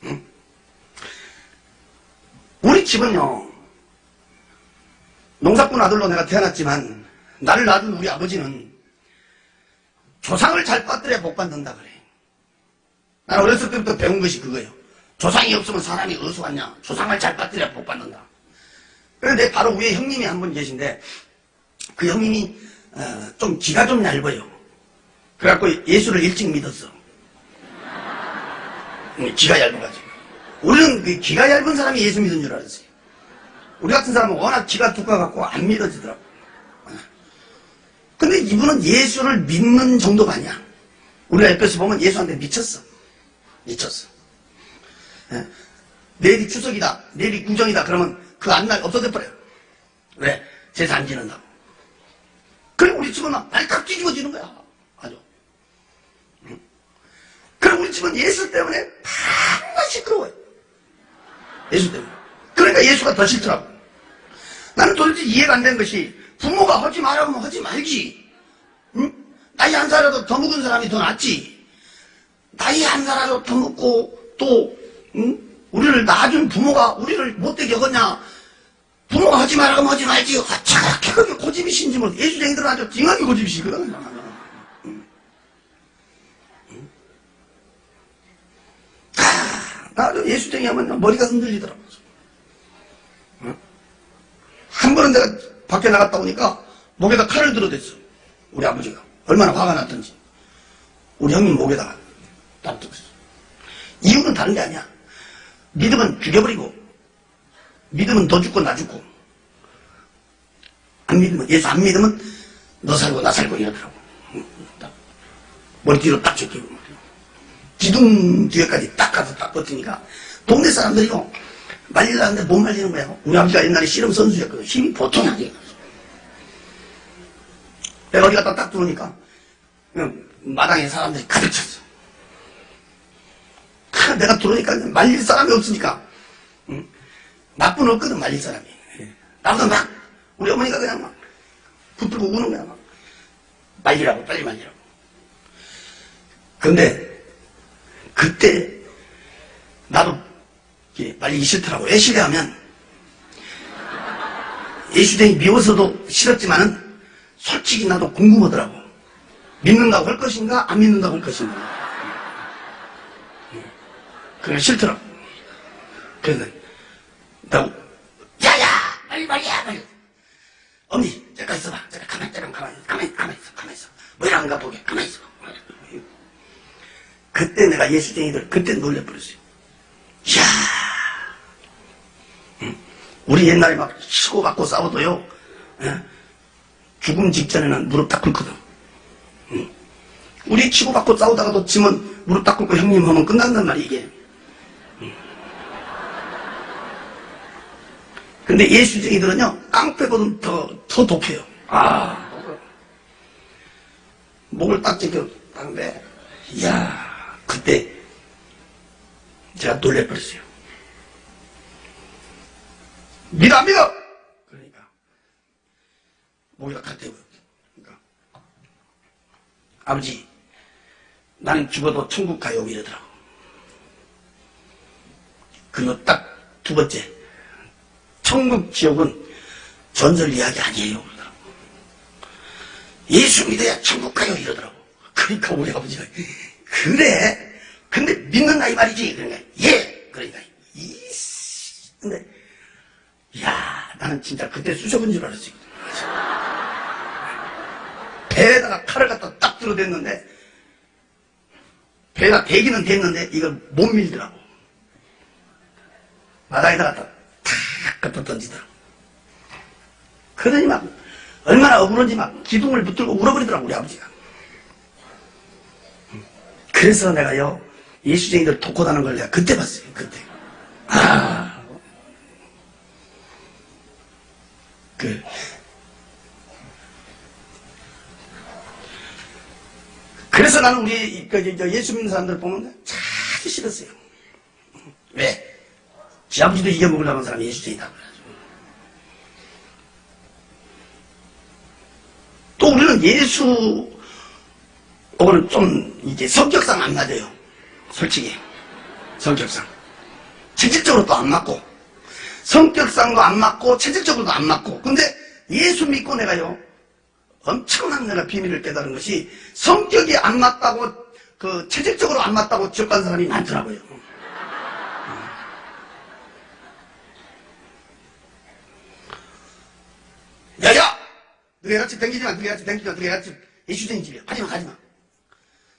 응? 우리 집은요, 농사꾼 아들로 내가 태어났지만 나를 낳은 우리 아버지는 조상을 잘 빠뜨려야 복 받는다 그래. 난 어렸을 때부터 배운 것이 그거예요. 조상이 없으면 사람이 어디서 왔냐. 조상을 잘 빠뜨려야 복 받는다. 그런데 바로 위에 형님이 한 분 계신데 그 형님이 좀 기가 좀 얇아요. 그래갖고 예수를 일찍 믿었어. 기가 얇아가지고. 우리는 그 기가 얇은 사람이 예수 믿은 줄 알았어요. 우리 같은 사람은 워낙 기가 두꺼워갖고 안 믿어지더라고. 근데 이분은 예수를 믿는 정도가 아니야. 우리가 옆에서 보면 예수한테 미쳤어. 미쳤어. 내일이 추석이다, 내일이 구정이다 그러면 그 안날 없어져 버려요. 왜? 제사 안 지낸다고. 그래 우리 집은 날칵 뒤집어지는 거야. 아주. 그럼 우리 집은 예수 때문에 밤낮 시끄러워요. 예수 때문에. 그러니까 예수가 더 싫더라고. 나는 도대체 이해가 안 되는 것이 부모가 하지 말라고 하면 하지 말지. 응? 나이 한 살이라도 더 먹은 사람이 더 낫지. 나이 한 살이라도 더 먹고 또 응? 우리를 낳아준 부모가 우리를 못되게 하겠냐. 부모가 하지 말라고 하면 하지 말지. 저렇게 그게 고집이신지 모르겠어. 예수쟁이들은 아주 징하게 고집이시거든. 나도 예수쟁이 하면 머리가 흔들리더라고. 한 번은 내가 밖에 나갔다 오니까 목에다 칼을 들어댔어. 우리 아버지가. 얼마나 화가 났던지. 우리 형님 목에다가 딱 들었어. 이유는 다른 게 아니야. 믿으면 죽여버리고, 믿으면 너 죽고 나 죽고, 안 믿으면, 예수 안 믿으면 너 살고 나 살고 이러더라고. 머리 뒤로 딱 제끼고, 기둥 뒤에까지 딱 가서 딱 버티니까 동네 사람들이요 말리려는데 못 말리는 거야. 우리 아버지가 옛날에 씨름 선수였거든. 힘이 보통이 아니야. 내가 어디 갔다 딱 들어오니까 마당에 사람들이 가득 찼어. 내가 들어오니까 말릴 사람이 없으니까 나쁜 없거든 말릴 사람이. 나보다 막 우리 어머니가 그냥 막 붙들고 우는 거야. 막. 말리라고 빨리 말리라고. 근데 그때 나도 말리기 싫더라고. 왜 싫어하면 예수쟁이 미워서도 싫었지만은 솔직히 나도 궁금하더라고. 믿는다고 할 것인가 안 믿는다고 할 것인가. 그게 싫더라고. 그래서 나 야야 빨리 말이야 빨리. 어머니 잠깐 있어봐. 잠깐 가만히 있어. 뭐라는가 보게 가만히 있어. 그때 내가 예수쟁이들 그때 놀려버렸어요. 이야, 우리 옛날에 막 치고받고 싸워도요, 예? 죽음 직전에는 무릎 딱 꿇거든. 우리 치고받고 싸우다가도 지면 무릎 딱 꿇고 형님 하면 끝난단 말이야, 이게. 근데 예수쟁이들은요, 깡패보다 더 독해요. 목을 딱 찢겼다는데, 이야, 그때 제가 놀래버렸어요. 믿어, 안 믿어? 그러니까, 목이 딱 대고요. 그러니까, 아버지, 나는 죽어도 천국 가요, 이러더라고. 그리고 딱 두 번째, 천국 지옥은 전설 이야기 아니에요, 그러더라고. 예수 믿어야 천국 가요, 이러더라고. 그러니까 우리 아버지가, 그래? 근데 믿는다 이 말이지? 그러니까, 예! 그러니까, 근데, 이야, 나는 진짜 그때 쑤셔본 줄 알았어요. 배에다가 칼을 갖다 딱 들어댔는데, 배가 대기는 됐는데, 이걸 못 밀더라고. 바닥에다가 탁 갖다 던지더라고. 그러더니 막, 얼마나 억울한지 막 기둥을 붙들고 울어버리더라고, 우리 아버지가. 그래서 내가요, 예수쟁이들 독고다는 걸 내가 그때 봤어요, 그때. 그래서 나는 우리 예수 믿는 사람들 보면 자주 싫었어요. 왜? 지 아버지도 이겨먹으려고 하는 사람이 예수쟁이다. 또 우리는 예수, 그거는 좀 이제 성격상 안 맞아요. 솔직히. 성격상. 체질적으로 또 안 맞고, 성격상도 안 맞고, 체질적으로도 안 맞고. 근데 예수 믿고 내가요, 엄청난 내가 비밀을 깨달은 것이 성격이 안 맞다고, 체질적으로 안 맞다고 지옥 간 사람이 많더라고요. 야야! 너희 같이 댕기지 마, 너희 같이 댕기지 마, 너희 같이 예수쟁이 집이야. 가지마, 가지마.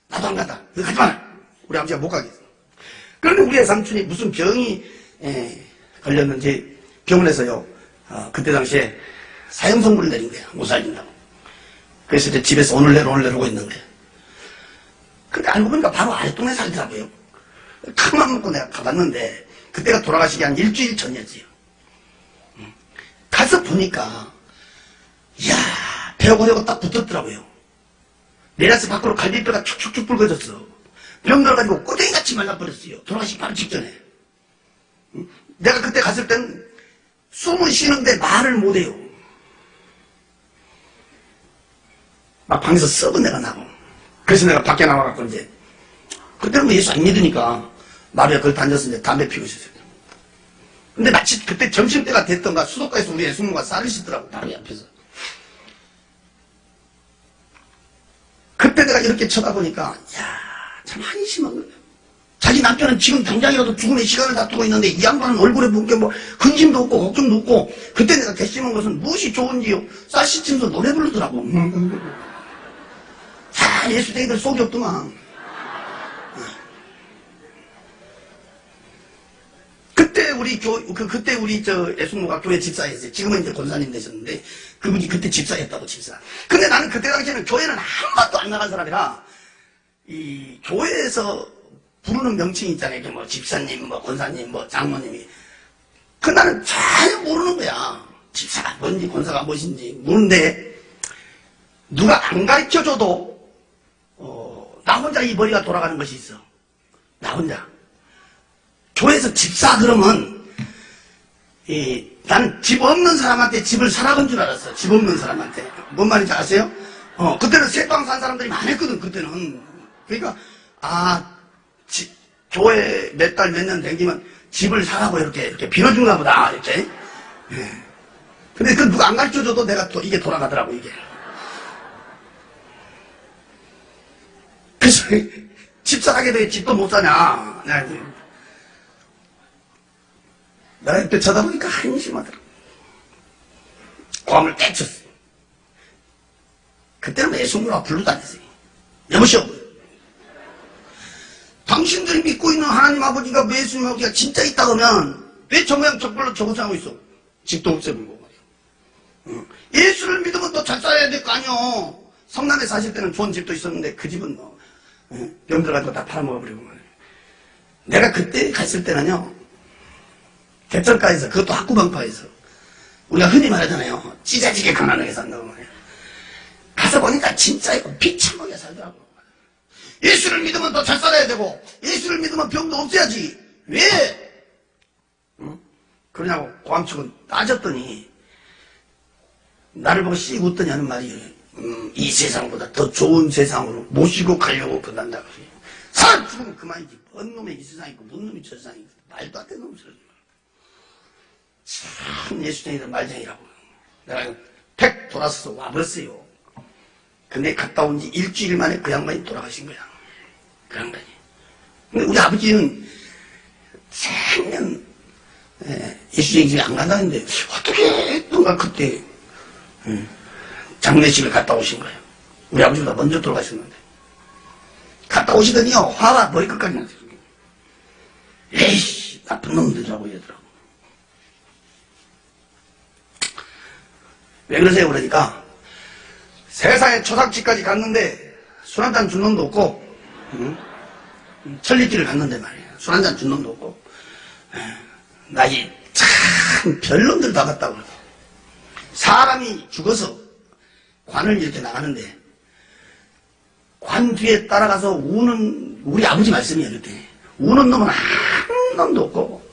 나도 안 간다. 너희 가지마. 우리 아버지가 못 가겠어. 그런데 우리 삼촌이 무슨 병이 걸렸는지 병원에서요, 그때 당시에 사형선고를 내린 거야. 못 살린다고. 그래서 이제 집에서 오늘 내로 오고 있는 거야. 근데 알고 보니까 바로 아랫동네 살더라고요. 큰맘 먹고 내가 가봤는데, 그때가 돌아가시기 한 일주일 전이었지요. 가서 보니까, 이야, 배고프고 딱 붙었더라고요. 내려서 밖으로 갈비뼈가 축축축 붉어졌어. 병들 가지고 꼬댕이같이 말라버렸어요. 돌아가시기 바로 직전에. 내가 그때 갔을 땐 숨을 쉬는데 말을 못해요. 막 방에서 썩은 내가 나고. 그래서 내가 밖에 나와갖고 이제, 그때는 뭐 예수 안 믿으니까 마루에 그걸 앉아서 이제 담배 피우고 있었어요. 근데 마치 그때 점심때가 됐던가 수도가에서 우리 예수님과 쌀을 씻더라고, 바로 옆에서. 그때 내가 이렇게 쳐다보니까, 야, 참 한심한 거야. 자기 남편은 지금 당장이라도 죽음의 시간을 다투고 있는데 이 양반은 얼굴에 본 게 뭐 근심도 없고 걱정도 없고. 그때 내가 결심한 것은 무엇이 좋은지요. 쌀 씻으면서 노래 부르더라고. 다 예수쟁이들 속이 없더만. 그때 우리 예수모가 교회 집사였어요. 지금은 이제 권사님 되셨는데, 그분이 그때 집사였다고, 집사. 근데 나는 그때 당시에는 교회는 한 번도 안 나간 사람이라, 이 교회에서 부르는 명칭이 있잖아요. 뭐 집사님, 뭐 권사님, 뭐 장모님이. 나는 전혀 모르는 거야. 집사가 뭔지 권사가 무엇인지 모르는데, 누가 안 가르쳐줘도, 나 혼자 이 머리가 돌아가는 것이 있어. 나 혼자. 교회에서 집사 그러면, 나는 집 없는 사람한테 집을 사라건 줄 알았어. 집 없는 사람한테. 뭔 말인지 아세요? 그때는 새방 산 사람들이 많았거든, 그때는. 그러니까, 교회 몇 달, 몇 년 댕기면 집을 사라고 이렇게 빌어준가 보다, 이렇게. 예. 근데 그 누가 안 가르쳐줘도 내가 이게 돌아가더라고, 이게. 그래서, 집사하게 돼 집도 못 사냐. 내가 이때 쳐다보니까 한심하더라. 고함을 떼쳤어. 그때는 예수님과 부르고 다녔어요. 여보시오. 당신들이 믿고 있는 하나님 아버지가 예수님 아버지가 진짜 있다 그러면 왜 저 모양 저걸로 저것을 하고 있어? 집도 없애버리고 말이야. 예수를 믿으면 또 잘 살아야 될 거 아니오. 성남에 사실 때는 좋은 집도 있었는데 그 집은 뭐 병 들어가지고 다 팔아먹어버리고 말이야. 내가 그때 갔을 때는요, 개천가에서, 그것도 학구방파에서 우리가 흔히 말하잖아요. 찢어지게 가난하게 산다고 말이야. 가서 보니까 진짜 이거 비참하게 살더라고. 예수를 믿으면 더 잘 살아야 되고, 예수를 믿으면 병도 없애야지. 왜? 그러냐고 고함치고 따졌더니, 나를 보고 씩 웃더니 하는 말이, 이 세상보다 더 좋은 세상으로 모시고 가려고 그런다고. 사람 죽으면 그만이지. 뭔 놈의 이 세상이 있고, 뭔 놈이 저 세상이 있고, 말도 안 되는 놈 소리. 참 예수쟁이들 말쟁이라고. 내가 팩 돌아서서 와버렸어요. 근데 갔다 온 지 일주일 만에 그 양반이 돌아가신 거야. 그 양반이. 근데 우리 아버지는 생년 예수쟁이 집에 안 간다는데 어떻게 했던가 그때 장례식을 갔다 오신 거예요. 우리 아버지보다 먼저 돌아가셨는데. 갔다 오시더니요, 화가 머리끝까지 났어요. 에이씨, 나쁜 놈들이라고 이러더라고. 왜 그러세요? 그러니까 세상에 초상집까지 갔는데 술 한잔 준 놈도 없고, 천리길을 갔는데 말이에요. 술 한잔 준 놈도 없고, 나이 참 별놈들 다 갔다고 그러고. 사람이 죽어서 관을 이렇게 나가는데 관 뒤에 따라가서 우는 우리 아버지 말씀이에요. 그때 우는 놈은 한 놈도 없고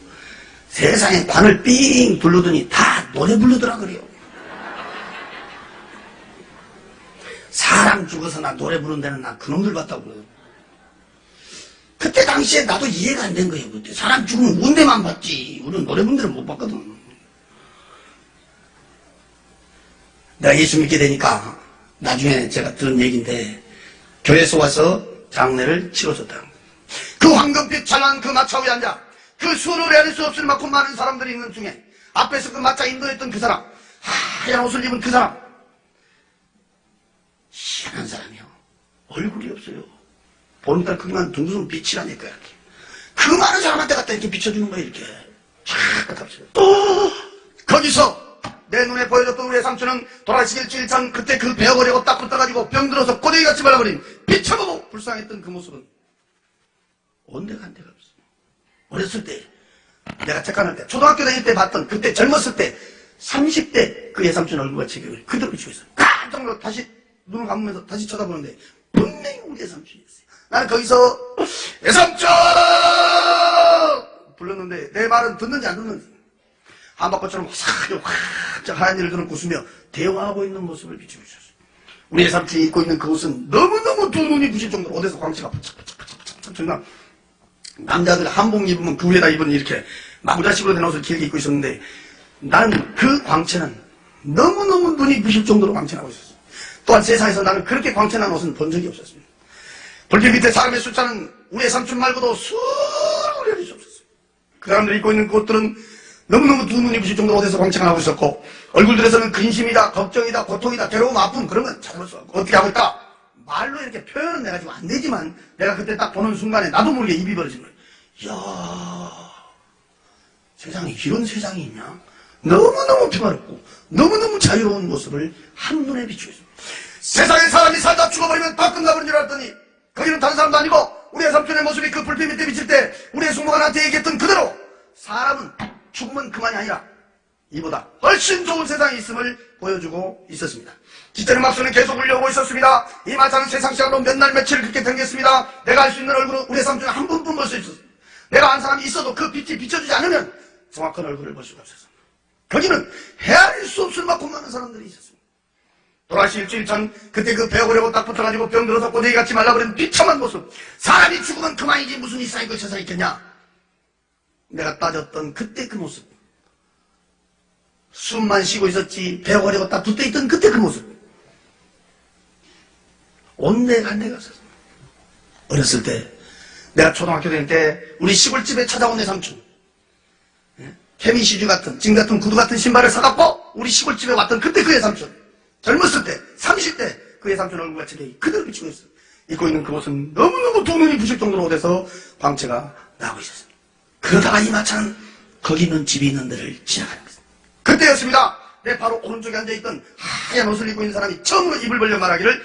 세상에 관을 삥 둘러더니 다 노래 부르더라 그래요. 사람 죽어서나 노래 부르는 데는 나 그놈들 봤다고 그래요. 그때 당시에 나도 이해가 안 된 거예요. 그때 사람 죽으면 우는 데만 봤지 우리는 노래 부르는 데는 못 봤거든. 내가 예수 믿게 되니까 나중에 제가 들은 얘기인데 교회에서 와서 장례를 치러줬다. 그 황금빛 찬란한 그 마차 위에 앉아 그 수를 헤아릴 수 없을 만큼 많은 사람들이 있는 중에 앞에서 그 마차 인도했던 그 사람, 하얀 옷을 입은 그 사람, 희한한 사람이요. 얼굴이 없어요. 보니까 그만 둥둥 빛이라니까 이렇게. 그 많은 사람한테 갖다 이렇게 비춰주는 거예요. 이렇게 쫙 없어요. 또 거기서 내 눈에 보여줬던 우리의 삼촌은 돌아가시기 일주일 전 그때 그 베어버리고 딱 붙어가지고 병들어서 꼬대기같이 말라버린 비쳐보고 불쌍했던 그 모습은 온데간데가 없어. 어렸을 때 내가 착각할 때 초등학교 다닐 때 봤던 그때 젊었을 때 30대 그 예삼촌 얼굴같이 그대로 비치고 있어. 깜짝 놀라 다시 눈을 감으면서 다시 쳐다보는데 분명히 우리 예삼촌이었어요. 나는 거기서 예삼촌 불렀는데 내 말은 듣는지 안 듣는지 한바퀴처럼 활짝 하얀 일을 그는 웃으며 대화하고 있는 모습을 비추고 있었어요. 우리 예삼촌이 입고 있는 그 옷은 너무너무 두 눈이 부실 정도로 어디서 광채가 팍팍팍팍 정말 남자들 한복 입으면 그 위에다 입은 이렇게 마구자식으로 된 옷을 길게 입고 있었는데 나는 그 광채는 너무너무 눈이 부실 정도로 광채나고 있었어요. 또한 세상에서 나는 그렇게 광채난 옷은 본 적이 없었습니다. 불빛 밑에 사람의 숫자는 우리 예삼촌 말고도 수를 헤아릴 수 없었어요. 그 사람들이 입고 있는 그 옷들은 너무너무 두 눈이 부실 정도로 어디서 광채가 나고 있었고 얼굴들에서는 근심이다, 걱정이다, 고통이다, 괴로움, 아픔 그런 건 찾아볼 수 없고 어떻게 하고 있다? 말로 이렇게 표현은 내가 지금 안 되지만 내가 그때 딱 보는 순간에 나도 모르게 입이 벌어진 거예요. 이야, 세상에 이런 세상이 있냐? 너무너무 평화롭고 너무너무 자유로운 모습을 한눈에 비추고 있습니다. 세상에 사람이 살다 죽어버리면 다 끝나버린 줄 알았더니 거기는 다른 사람도 아니고 우리의 삼촌의 모습이 그 불빛 밑에 비칠 때 우리의 숙모가 나한테 얘기했던 그대로 사람은 죽으면 그만이 아니라 이보다 훨씬 좋은 세상이 있음을 보여주고 있었습니다. 기절의 막수는 계속 울려오고 있었습니다. 이 마차는 세상 시간으로 몇 날 며칠 그렇게 댕겼습니다. 내가 알 수 있는 얼굴은 우리 삼촌이 한 번뿐 볼 수 있었습니다. 내가 안 사람이 있어도 그 빛이 비춰주지 않으면 정확한 얼굴을 볼 수가 없었습니다. 거기는 헤아릴 수 없을 만큼 많은 사람들이 있었습니다. 돌아가시 일주일 전 그때 그 베어보려고 딱 붙어가지고 병들어서 꼬대기같이 말라버린 비참한 모습. 사람이 죽으면 그만이지 무슨 이 세상이 그 세상이 있겠냐. 내가 따졌던 그때 그 모습. 숨만 쉬고 있었지 베어보려고 딱 붙어있던 그때 그 모습. 온데간데가 없었습니다. 어렸을 때 내가 초등학교 다닐 때 우리 시골집에 찾아온 내 삼촌 케미시주 같은 진 같은 구두 같은 신발을 사갖고 우리 시골집에 왔던 그때 그의 삼촌 젊었을 때 30대 그의 삼촌 얼굴같이 그대로 비치고 있어요. 입고 있는 그 옷은 너무너무 두 눈이 부실 정도로 돼서 광채가 나고 있었습니다. 그러다가 이 마차는 거기 있는 집이 있는 데를 지나가는 거예요. 그때 그때였습니다. 내 바로 오른쪽에 앉아있던 하얀 옷을 입고 있는 사람이 처음으로 입을 벌려 말하기를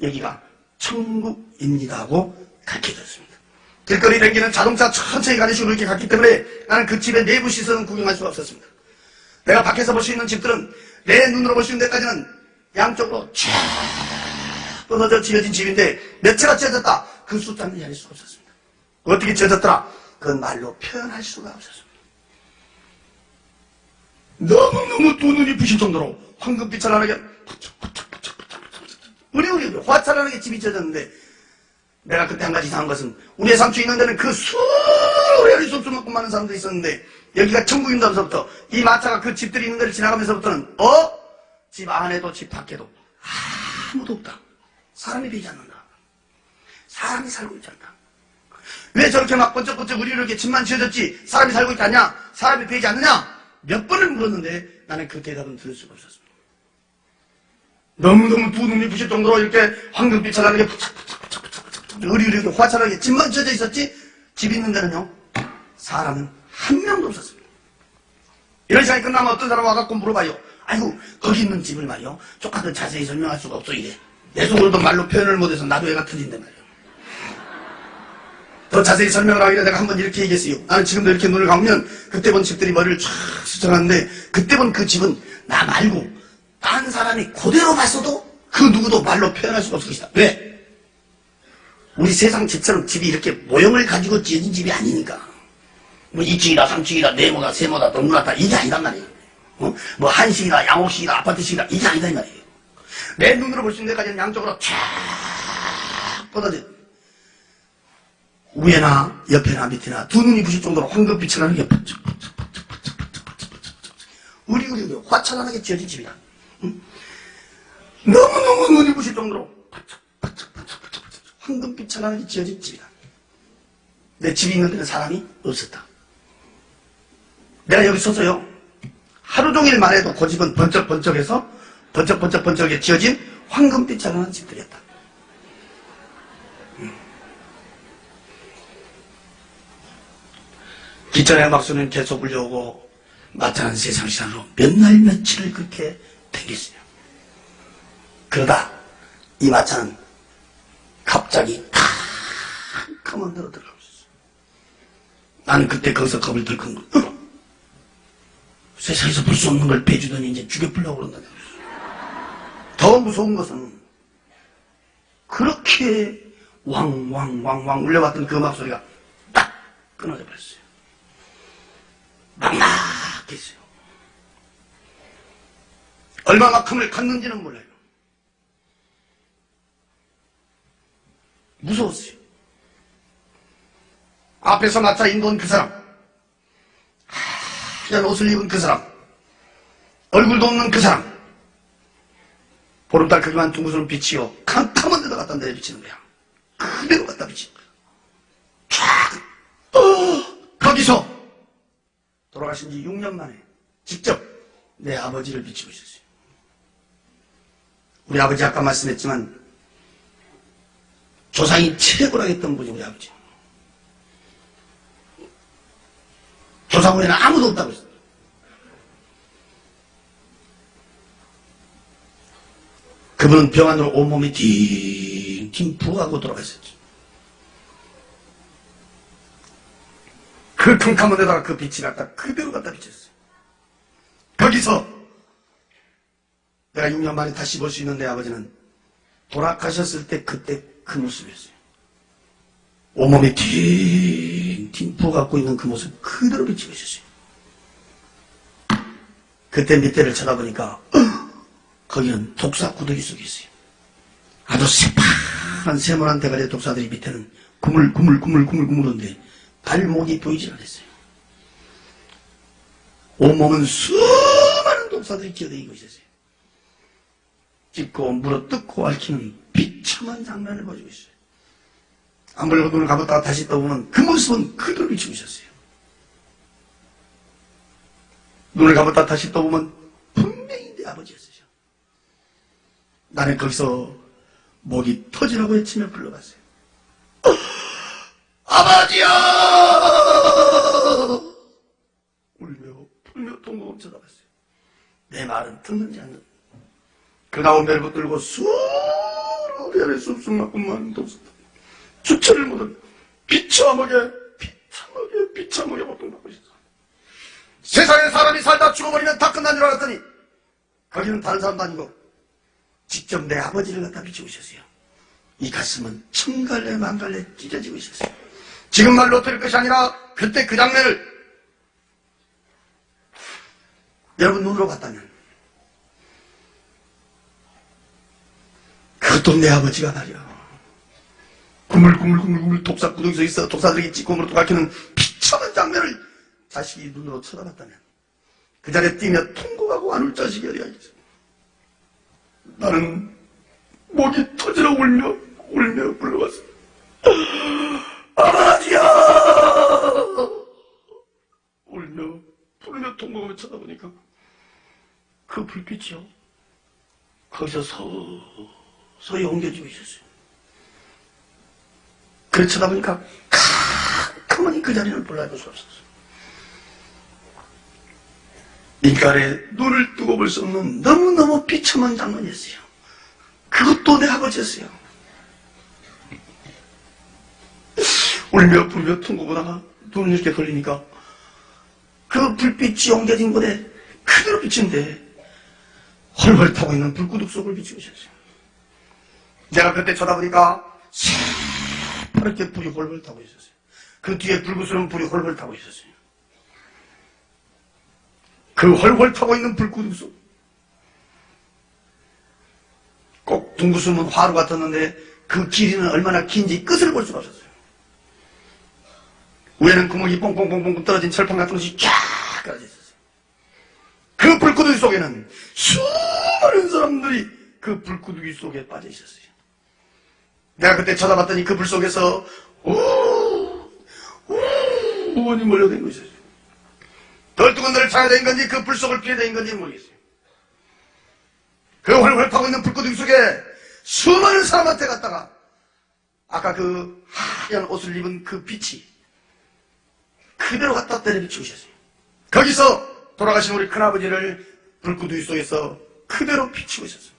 여기가 천국입니다 하고 가르쳐줬습니다. 길거리 댕기는 자동차 천천히 가는 식으로 이렇게 갔기 때문에 나는 그 집의 내부 시설은 구경할 수가 없었습니다. 내가 밖에서 볼 수 있는 집들은 내 눈으로 볼 수 있는 데까지는 양쪽으로 쫙 뻗어져 지어진 집인데 몇 채가 지어졌다. 그 숫자는 이해할 수가 없었습니다. 어떻게 지어졌더라? 그건 말로 표현할 수가 없었습니다. 너무너무 두 눈이 부실 정도로 황금빛찬란하게 우리 화찬란하게 집이 지어졌는데 내가 그때 한 가지 이상한 것은 우리의 상추 있는 데는 그 수레리 쏟수만큼 많은 사람들이 있었는데 여기가 천국인다면서부터 이 마차가 그 집들이 있는 데를 지나가면서부터는 집 안에도 집 밖에도 아무도 없다. 사람이 되지 않는다. 사람이 살고 있지 않다. 왜 저렇게 막 번쩍번쩍 우리 이렇게 집만 지어졌지 사람이 살고 있지 않냐? 사람이 되지 않느냐? 몇 번을 물었는데 나는 그 대답은 들을 수가 없었습니다. 너무너무 두 눈이 부실 정도로 이렇게 황금빛 찬란하게 으리으리 화창하게 집만 지어져 있었지 집 있는 데는요 사람은 한 명도 없었습니다. 이런 시간이 끝나면 어떤 사람 와갖고 물어봐요. 아이고 거기 있는 집을 말이요 조금 더 자세히 설명할 수가 없어 이래. 내 속으로도 말로 표현을 못해서 나도 애가 터진단 말이에요. 더 자세히 설명을 하기를 내가 한번 이렇게 얘기했어요. 나는 지금도 이렇게 눈을 감으면 그때 본 집들이 머리를 쫙 스쳐가는데 그때 본 그 집은 나 말고 딴 사람이 그대로 봤어도 그 누구도 말로 표현할 수가 없을 것이다. 왜? 우리 세상 집처럼 집이 이렇게 모형을 가지고 지어진 집이 아니니까. 뭐 2층이다 3층이다 네모다 세모다 동그랗다 이게 아니단 말이에요. 뭐 한식이다 양옥식이다 아파트식이다 이게 아니다 이 말이에요. 내 눈으로 볼 수 있는 데까지는 양쪽으로 쫙 뻗어져 위에나 옆에나 밑에나 두 눈이 부실 정도로 황금빛이 나는 게 우리 화창하게 지어진 집이다. 너무너무 눈이 부실 정도로 황금빛 찬란하게 지어진 집이다. 내 집이 있는 데는 사람이 없었다. 내가 여기 서서요 하루 종일 말해도 그 집은 번쩍번쩍해서 번쩍번쩍번쩍하게 지어진 황금빛 찬란한 집들이었다. 기차의 박수는 계속 울려오고 마차는 세상 시간으로 몇 날 며칠을 그렇게 댕겼어요. 그러다 이 마차는 갑자기 탁하면 들어 들어가면서 나는 그때 거기서 겁을 들큰 거. 세상에서 볼 수 없는 걸 배주더니 이제 죽여보려고 그런다. 더 무서운 것은 그렇게 왕왕왕왕 울려왔던 그 음악 소리가 딱 끊어져 버렸어요. 막막했어요. 얼마만큼을 갔는지는 몰라요. 무서웠어요. 앞에서 마차 인도온 그 사람, 하얀 옷을 입은 그 사람, 얼굴도 없는 그 사람, 보름달 크기만 둥그스런 빛이요 캄캄한 데다 갖다 내비치는 거야. 그대로 갖다 비치는 거야. 쫙 거기서 돌아가신 지 6년 만에 직접 내 아버지를 비치고 있었어요. 우리 아버지 아까 말씀했지만 조상이 최고라고 했던 분이 우리 아버지. 조상 후에는 아무도 없다고 했어요. 그분은 병안으로 온몸이 팅팅 부어가고 돌아가셨죠. 그 캄캄한 데다가 그 빛이 갖다 그대로 갖다 비쳤어요. 거기서 내가 6년 만에 다시 볼 수 있는 내 아버지는 돌아가셨을 때 그때 그 모습이었어요. 온몸이 팅팅 부어갖고 있는 그 모습 그대로 비치고 있었어요. 그때 밑에를 쳐다보니까 거기는 독사 구더기 속에 있어요. 아주 새파란 세모난 대가리의 독사들이 밑에는 구물구물구물구물구물한데 발목이 보이질 않았어요. 온몸은 수많은 독사들이 기어다니고 있었어요. 짚고 물어뜯고 앓히는 비참한 장면을 보여주고 있어요. 안 보려고 눈을 감았다가 다시 떠보면 그 모습은 그대로 비치고 있었어요. 눈을 감았다가 다시 떠보면 분명히 내 아버지였어요. 나는 거기서 목이 터지라고 외치며 불러봤어요. 아버지야! 울며 불며 통곡을 쳐다봤어요. 내 말은 듣는지 안 듣는지. 그 나온 벨 붙들고 수르르 쑥쑥 맞고 많은 동서 주체를 못한 비참하게 고통받고 있어. 세상에 사람이 살다 죽어버리면 다 끝난 줄 알았더니 거기는 다른 사람도 아니고 직접 내 아버지를 갖다 비추고 있었어요. 이 가슴은 천갈래 만갈래 찢어지고 있었어요. 지금 말로 들을 것이 아니라 그때 그 장면을 여러분 눈으로 봤다면 그것도 내 아버지가 말이야. 구물구물 독사구덩이에 있어 독사들이 찌꺼물로 가키는 비참한 장면을 자식이 눈으로 쳐다봤다면 그 자리에 뛰며 통곡하고 안울 자식이 어디가 있어. 나는 목이 터지러 울며 불러왔어. 아버지야! 울며 부르며 통곡하며 쳐다보니까 그 불빛이요 거기서 서서히 옮겨지고 있었어요. 그래 쳐다보니까 가만히 그 자리를 몰라볼 수 없었어요. 인간의 눈을 뜨고 볼 수 없는 너무너무 비참한 장면이었어요. 그것도 내 아버지였어요. 울며 부르며 통곡하다가 눈을 이렇게 돌리니까 그 불빛이 옮겨진 곳에 그대로 비치는데 헐헐 타고 있는 불구둑 속을 비추고 있었어요. 내가 그때 쳐다보니까 새파랗게 불이 헐헐 타고 있었어요. 그 뒤에 불구스러운 불이 헐헐 타고 있었어요. 그 헐헐 타고 있는 불구둑 속 꼭 둥구스러운 화로 같았는데 그 길이는 얼마나 긴지 끝을 볼 수가 없었어요. 위에는 구멍이 뽕뽕뽕뽕 떨어진 철판 같은 것이 쫙 깔아져 있었어요. 그 불구덩이 속에는 수많은 사람들이 그 불구덩이 속에 빠져 있었어요. 내가 그때 쳐다봤더니 그 불 속에서 우원이 몰려다니고 있었어요. 덜뚜건들을 찾아다닌 건지 그 불 속을 피해다닌 건지 모르겠어요. 그 활활 타고 있는 불구덩이 속에 수많은 사람한테 갔다가 아까 그 하얀 옷을 입은 그 빛이 그대로 갖다 때려 비추고 있었어요. 거기서 돌아가신 우리 큰아버지를 불구덩이 속에서 그대로 비추고 있었어요.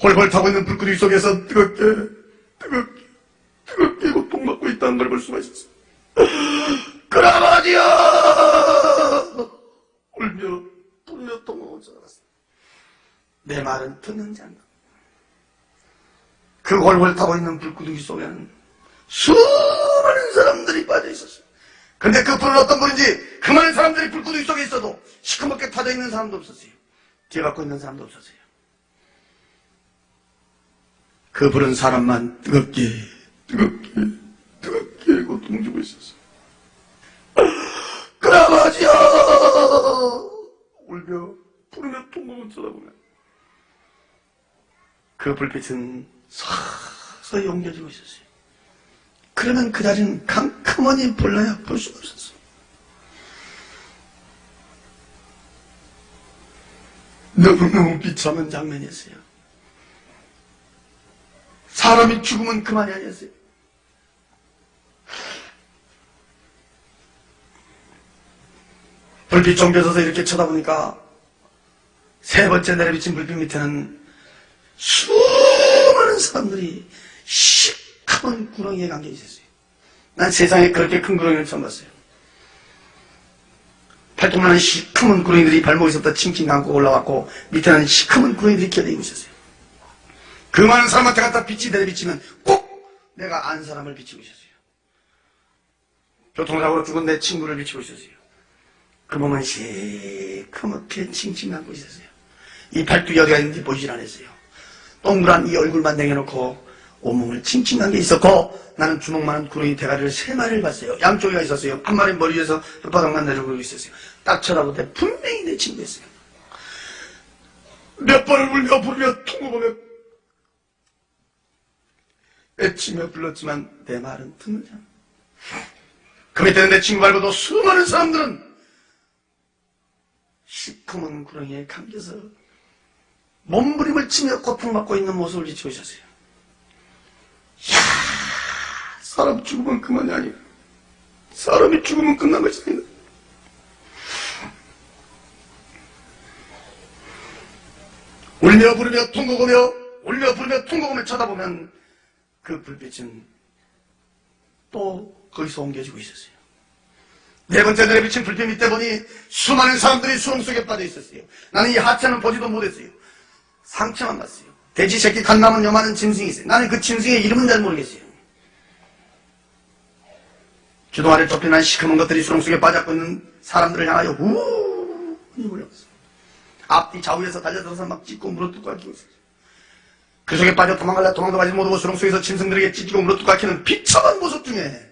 홀홀 타고 있는 불구덩이 속에서 뜨겁게 고통받고 있다는 걸 볼 수가 있었어요. 큰아버지여! 울며 불며 통곡을 쳐다봤어요. 내 말은 듣는지 안 듣는지. 그 홀홀 타고 있는 불구덩이 속에는 수많은 사람들이 빠져 있었어요. 근데 그 불은 어떤 불인지 그 많은 사람들이 불구덩이 속에 있어도 시커멓게 타져 있는 사람도 없었어요. 뒤에 갖고 있는 사람도 없었어요. 그 불은 사람만 뜨겁게 고통 주고 있었어요. 큰아버지야! 울며 부르며 통곡을 쳐다보며 그 불빛은 서서히 옮겨지고 있었어요. 그러면 그 자리는 캄캄하니 볼라야 볼 수가 없었어요. 너무너무 비참한 장면이었어요. 사람이 죽으면 그만이 아니었어요. 불빛 쫑겨져서 이렇게 쳐다보니까 세 번째 내려비친 불빛 밑에는 수많은 사람들이 시커먼 구렁이에 감겨 있었어요. 난 세상에 그렇게 큰 구렁이를 처음 봤어요. 팔뚝만한 시커먼 구렁이들이 발목에서부터 칭칭 감고 올라왔고 밑에는 시커먼 구렁이들이 껴다니고 있었어요. 그 많은 사람한테 갖다 빛이 내려비치면 꼭 내가 안 사람을 비치고 있었어요. 교통사고로 죽은 내 친구를 비치고 있었어요. 그 몸은 시커멓게 칭칭 감고 있었어요. 이 팔뚝이 어디가 있는지 보이질 않았어요. 동그란 이 얼굴만 내려놓고 온몸을 칭칭한 게 있었고 나는 주먹만한 구렁이 대가리를 3마리를 봤어요. 양쪽에가 있었어요. 한 마리 머리 위에서 혓바닥만 내려오고 있었어요. 딱 쳐다볼 때 분명히 내 친구였어요. 몇 번을 울며 부르며 통곡하며 애치며 불렀지만 내 말은 듣는지 않아. 그 밑에는 내 친구 말고도 수많은 사람들은 시커먼 구렁이에 감겨서 몸부림을 치며 고통받고 있는 모습을 비추고 있었어요. 이야, 사람 죽으면 그만이 아니야. 사람이 죽으면 끝난 것이 아니다. 울며 부르며 통곡하며 울며 부르며 통곡하며 쳐다보면 그 불빛은 또 거기서 옮겨지고 있었어요. 네 번째 날에 비친 불빛 밑에 보니 수많은 사람들이 수렁 속에 빠져 있었어요. 나는 이 하찮은 보지도 못했어요. 상처만 봤어요. 돼지 새끼 갓 남은 요만한 짐승이 있어요. 나는 그 짐승의 이름은 잘 모르겠어요. 주둥 아래 좁혀난 시커먼 것들이 수렁 속에 빠져 있는 사람들을 향하여 우웅 몰려왔어요. 앞뒤 좌우에서 달려들어서 막 찢고 물어뜯고 앓히고 있어요. 그 속에 빠져 도망갈라 도망도 가지 못하고 수렁 속에서 짐승들에게 찢기고 물어뜯고 앓히는 비참한 모습 중에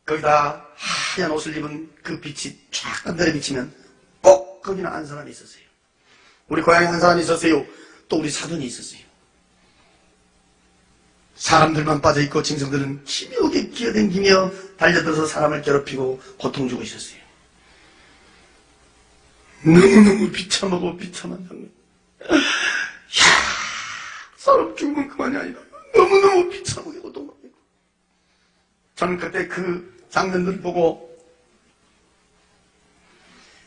거기다 하얀 옷을 입은 그 빛이 쫙 하늘에 비치면 꼭 거기는 한 사람이 있었어요. 우리 고향에 한 사람이 있었어요. 또 우리 사돈이 있었어요. 사람들만 빠져있고 짐승들은 기묘하게 기어댕기며 달려들어서 사람을 괴롭히고 고통 주고 있었어요. 너무너무 비참하고 비참한 장면. 이야, 사람 죽으면 그만이 아니다. 너무너무 비참하게 고통받고 있고. 저는 그때 그 장면들을 보고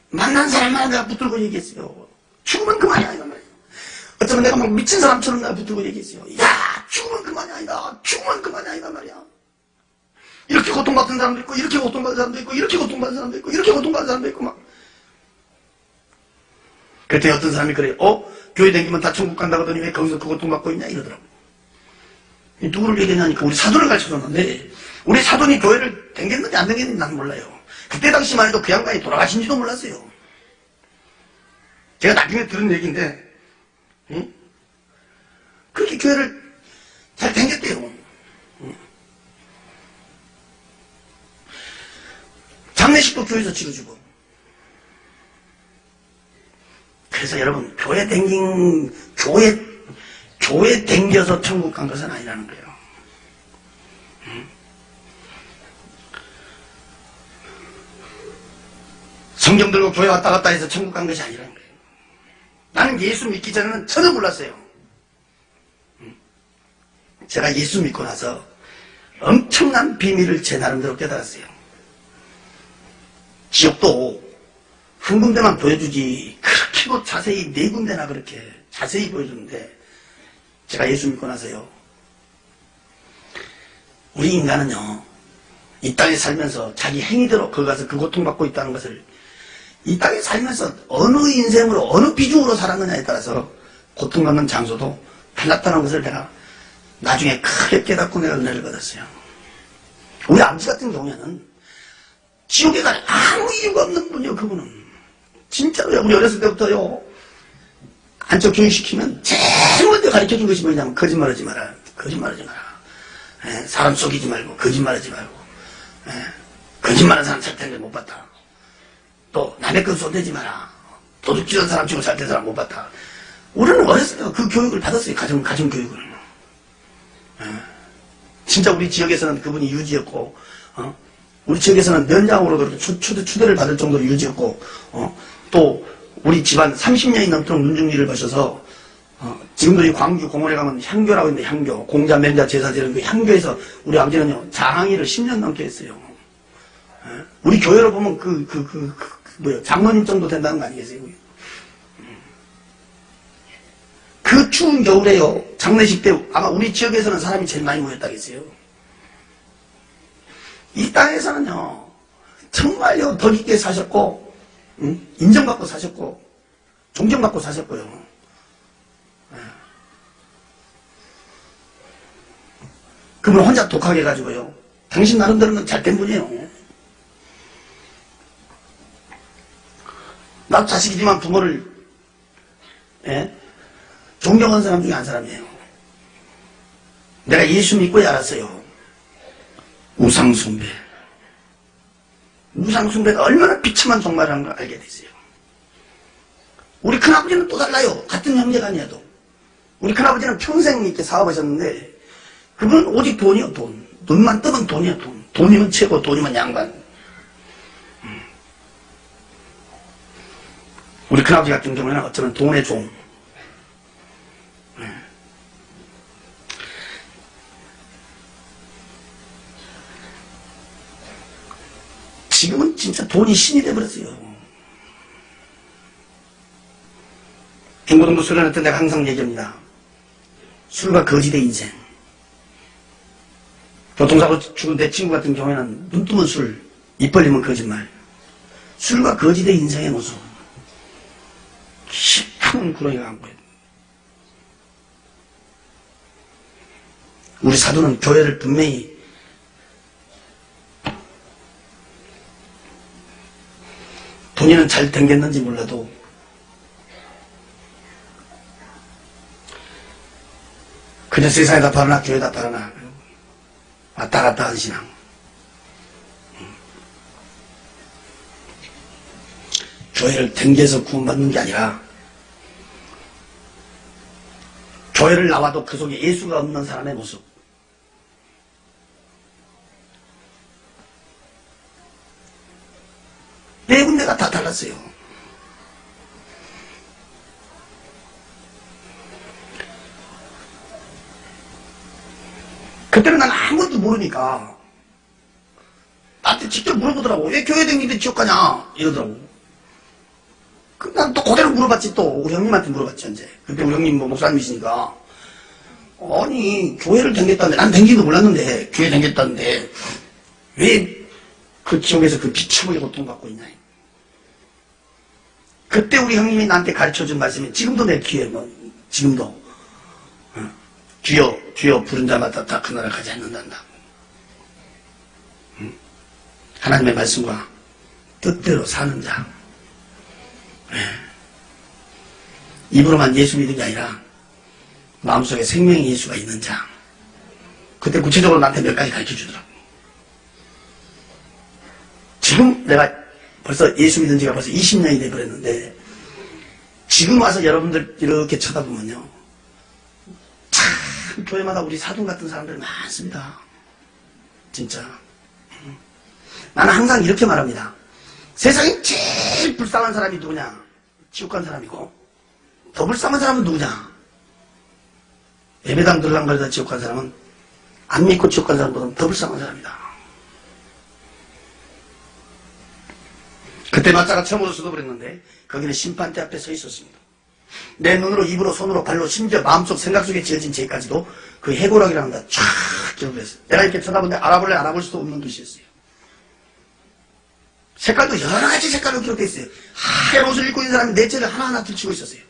만난 사람마다 내가 붙들고 얘기했어요. 죽으면 그만이 아니다 말이에요. 어쩌면 내가 막 미친 사람처럼 내가 붙들고 얘기했어요. 야, 죽으면 그만이 아니다. 죽으면 그만이 아니다 말이야. 이렇게 고통받는 사람도 있고 이렇게 고통받는 사람도 있고 이렇게 고통받는 사람도 있고 이렇게 고통받는 사람도 있고 막. 그때 어떤 사람이 그래요. 교회 다니면 다 천국 간다고 하더니 왜 거기서 그 고통받고 있냐 이러더라고요. 누구를 얘기하냐니까 우리 사돈을 가르쳐줬는데 우리 사돈이 교회를 댕겼는지 안 댕겼는지 난 몰라요. 그때 당시만 해도 그 양반이 돌아가신지도 몰랐어요. 제가 나중에 들은 얘기인데 응? 그렇게 교회를 잘 댕겼대요. 응? 장례식도 교회에서 치러주고. 그래서 여러분 교회 댕겨서 천국 간 것은 아니라는 거예요. 성경 들고 교회 왔다 갔다 해서 천국 간 것이 아니라는 거예요. 나는 예수 믿기 전에는 전혀 몰랐어요. 제가 예수 믿고 나서 엄청난 비밀을 제 나름대로 깨달았어요. 지옥도 한 군데만 보여주지 그렇게 자세히 네 군데나 그렇게 자세히 보여주는데 제가 예수 믿고 나서요. 우리 인간은요. 이 땅에 살면서 자기 행위대로 거기 가서 그 고통받고 있다는 것을 이 땅에 살면서 어느 인생으로 어느 비중으로 살았느냐에 따라서 고통받는 장소도 달랐다는 것을 내가 나중에 크게 깨닫고 내가 은혜를 받았어요. 우리 아버지 같은 경우에는 지옥에 갈 아무 이유가 없는 분이요. 그분은 진짜로요. 우리 어렸을 때부터요. 안쪽 교육시키면 제일 먼저 가르쳐준 것이 뭐냐면 거짓말하지 마라. 거짓말하지 마라. 사람 속이지 말고 거짓말하지 말고 거짓말하는 사람 절대 못 봤다. 또 남의 것 손대지 마라. 도둑질하는 사람 치고 살던 사람 못 봤다. 우리는 어렸을 때 그 교육을 받았어요. 가정 교육을. 진짜 우리 지역에서는 그분이 유지였고 우리 지역에서는 면장으로도 추대를 받을 정도로 유지였고 또 우리 집안 30년이 넘도록 눈중리를 거셔서 지금도 이 광주 공원에 가면 향교라고 있는데 향교 공자 면자 제사 지는 그 향교에서 우리 아버지는요 장항이를 10년 넘게 했어요. 우리 교회로 보면 뭐야 장로님 정도 된다는 거 아니겠어요? 그 추운 겨울에요 장례식 때 아마 우리 지역에서는 사람이 제일 많이 모였다겠어요. 이 땅에서는요 정말요 덕 있게 사셨고 인정받고 사셨고 존경받고 사셨고요. 그분 혼자 독하게 해가지고요 당신 나름대로는 잘된 분이에요. 나도 자식이지만 부모를 존경하는 사람 중에 한 사람이에요. 내가 예수 믿고 알았어요. 우상숭배. 우상숭배가 얼마나 비참한 종말이라는 걸 알게 됐어요. 우리 큰아버지는 또 달라요. 같은 형제가 아니어도. 우리 큰아버지는 평생 이렇게 사업하셨는데 그분은 오직 돈이요 돈. 눈만 뜨면 돈이요 돈. 돈이면 최고, 돈이면 양반. 우리 큰아버지 같은 경우에는 어쩌면 돈의 종. 지금은 진짜 돈이 신이 돼버렸어요. 행보동도 수련회 때 내가 항상 얘기합니다. 술과 거지대 인생. 교통사고 죽은 내 친구 같은 경우에는 눈 뜨면 술, 입 벌리면 거짓말. 술과 거지대 인생의 모습. 깊은 구렁이가 안고 있다. 우리 사도는 교회를 분명히 본인은 잘 댕겼는지 몰라도 그냥 세상에다 바라나 교회에다 바라나 왔다 갔다 한 신앙. 교회를 댕겨서 구원받는 게 아니라 교회를 나와도 그 속에 예수가 없는 사람의 모습. 네 군데가 다 달랐어요. 그때는 난 아무것도 모르니까 나한테 직접 물어보더라고. 왜 교회 다니는데 지옥 가냐 이러더라고. 난 또 그대로 물어봤지. 또 우리 형님한테 물어봤지. 언제 그때 우리 형님 뭐 목사님이시니까 아니 교회를 다녔다는데 난 다니지도 몰랐는데 교회 다녔다는데 왜 그 지옥에서 그 비참하게 고통받고 있냐. 그때 우리 형님이 나한테 가르쳐준 말씀이 지금도 내 귀에 뭐 지금도 주여 부른 자마다 다 그 나라 가지 않는단다. 하나님의 말씀과 뜻대로 사는 자. 입으로만 예수 믿는 게 아니라 마음속에 생명의 예수가 있는 자. 그때 구체적으로 나한테 몇 가지 가르쳐 주더라고. 지금 내가 벌써 예수 믿은 지가 벌써 20년이 돼버렸는데 지금 와서 여러분들 이렇게 쳐다보면요 참 교회마다 우리 사돈 같은 사람들 많습니다. 진짜. 나는 항상 이렇게 말합니다. 세상에 제일 불쌍한 사람이 누구냐? 지옥 간 사람이고 더 불쌍한 사람은 누구냐? 예배당 들랑거리다 지옥 간 사람은 안 믿고 지옥 간 사람보다 더 불쌍한 사람이다. 그때 마자가 처음으로 쏟아버렸는데 거기는 심판대 앞에 서 있었습니다. 내 눈으로 입으로 손으로 발로 심지어 마음속 생각 속에 지어진 죄까지도 그 해고락이라는 다 쫙 기록했어요. 내가 이렇게 쳐다보는데 알아볼래 알아볼 수도 없는 글씨였어요. 색깔도 여러 가지 색깔로 기록되어 있어요. 하얀 옷을 입고 있는 사람이 내 죄를 하나하나 들추고 있었어요.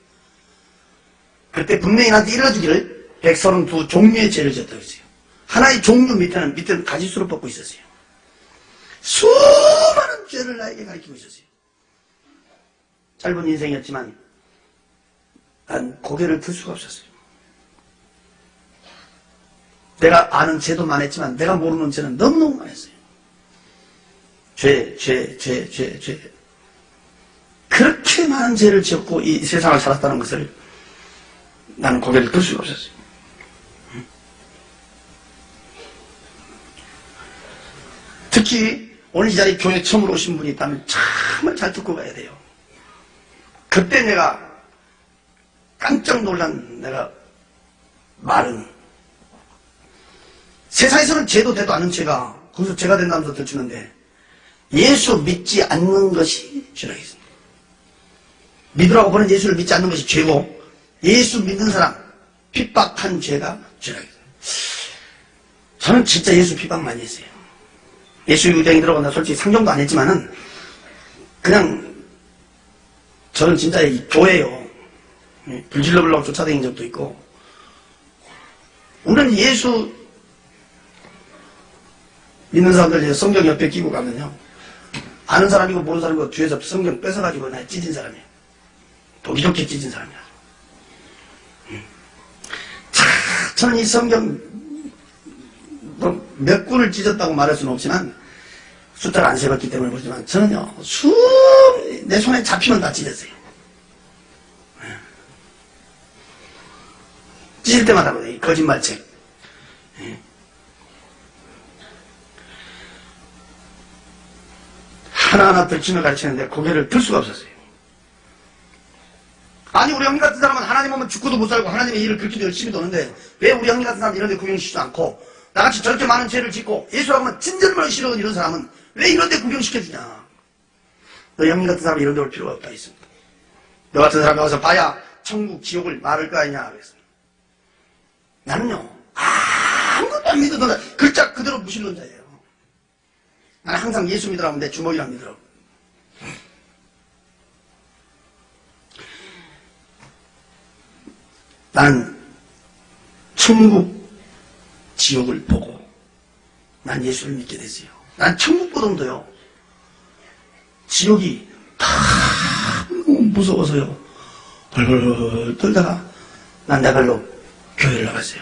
그때 분명히 나한테 일러주기를 132 종류의 죄를 졌다고 했어요. 하나의 종류 밑에는 가지수로 뽑고 있었어요. 수많은 죄를 나에게 가르치고 있었어요. 짧은 인생이었지만 난 고개를 들 수가 없었어요. 내가 아는 죄도 많았지만 내가 모르는 죄는 너무너무 많았어요. 죄. 그렇게 많은 죄를 지었고 이 세상을 살았다는 것을 나는 고개를 들 수가 없었어요. 특히 오늘 이 자리에 교회 처음으로 오신 분이 있다면 정말 잘 듣고 가야 돼요. 그때 내가 깜짝 놀란 내가 말은 세상에서는 죄도 돼도 않은 죄가 거기서 죄가 된다면서 들추는데 예수 믿지 않는 것이 죄라고 했습니다. 믿으라고 보는 예수를 믿지 않는 것이 죄고 예수 믿는 사람 핍박한 죄가 죄라고 했습니다. 저는 진짜 예수 핍박 많이 했어요. 예수 유대인이 들어간다 솔직히 상정도 안 했지만은 그냥 저는 진짜 이 교회요 불질러 불라고 쫓아다닌 적도 있고 우리는 예수 믿는 사람들 성경 옆에 끼고 가면요 아는 사람이고 모르는 사람이고 뒤에서 성경 뺏어가지고 나 찢은 사람이에요. 보기 좋게 찢은 사람이야. 저는 이 성경 몇 군을 찢었다고 말할 수는 없지만 숫자를 안 세봤기 때문에 모르지만 저는요 내 손에 잡히면 다 찢었어요. 찢을 때마다 그래요. 거짓말책. 하나하나 들추며 가르치는데 고개를 들 수가 없었어요. 아니 우리 형님 같은 사람은 하나님 오면 죽고도 못 살고 하나님의 일을 그렇게 열심히 도는데 왜 우리 형님 같은 사람은 이런 데 구경시키지도 않고 나같이 저렇게 많은 죄를 짓고 예수라고 하면 친절만 싫어하는 이런 사람은 왜 이런 데 구경시켜주냐. 너 형님 같은 사람이 이런 데 올 필요가 없다 했습니다. 너 같은 사람이 와서 봐야 천국, 지옥을 말할 거 아니냐 그랬어요. 나는요, 아무것도 안 믿어도 글자 그대로 무신론자예요. 나는 항상 예수 믿으라면 내 주먹이랑 믿으라고. 나는 천국, 지옥을 보고 난 예수를 믿게 됐어요. 난 천국보다도요, 지옥이 다 너무 무서워서요, 벌벌 떨다가 난 나갈로 교회를 나갔어요.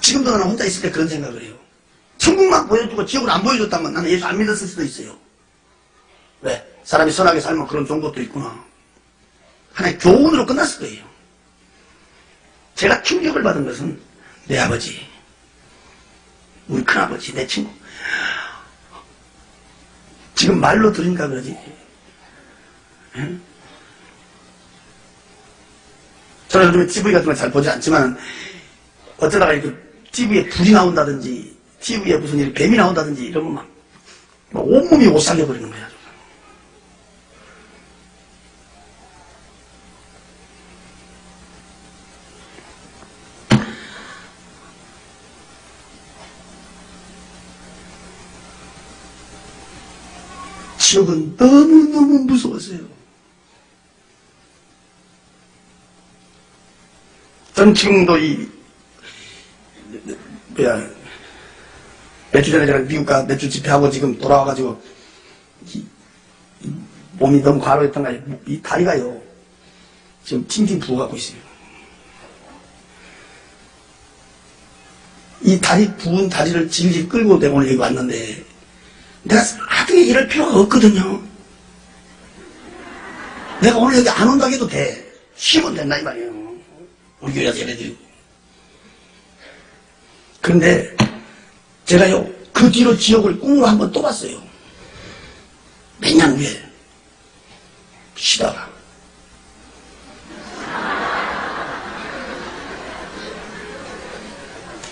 지금도 나는 혼자 있을 때 그런 생각을 해요. 천국만 보여주고 지옥을 안 보여줬다면 나는 예수 안 믿었을 수도 있어요. 왜? 사람이 선하게 살면 그런 좋은 것도 있구나. 하나의 교훈으로 끝났을 거예요. 제가 충격을 받은 것은 내 아버지, 우리 큰아버지, 내 친구. 지금 말로 들으니까 그러지. 응? 저는 요즘에 TV 같은 거 잘 보지 않지만 어쩌다가 이렇게 TV에 불이 나온다든지 TV에 무슨 일이 뱀이 나온다든지 이러면 막 온몸이 오싹해버리는 거야. 지옥은 너무너무 무서웠어요. 전 지금도 며칠 전에 제가 미국 가 매출 집회하고 지금 돌아와가지고 몸이 너무 과로했던가 이 다리가요 지금 팅팅 부어갖고 있어요. 이 다리 부은 다리를 질질 끌고 내가 오늘 여기 왔는데 내가 하등에 이럴 필요가 없거든요. 내가 오늘 여기 안 온다고 해도 돼. 쉬면 된다 이 말이에요. 우리 교회에서 예배드리고. 그런데 제가요 그 뒤로 지옥을 꿈으로 한번 또 봤어요. 몇 년 후에 쉬다가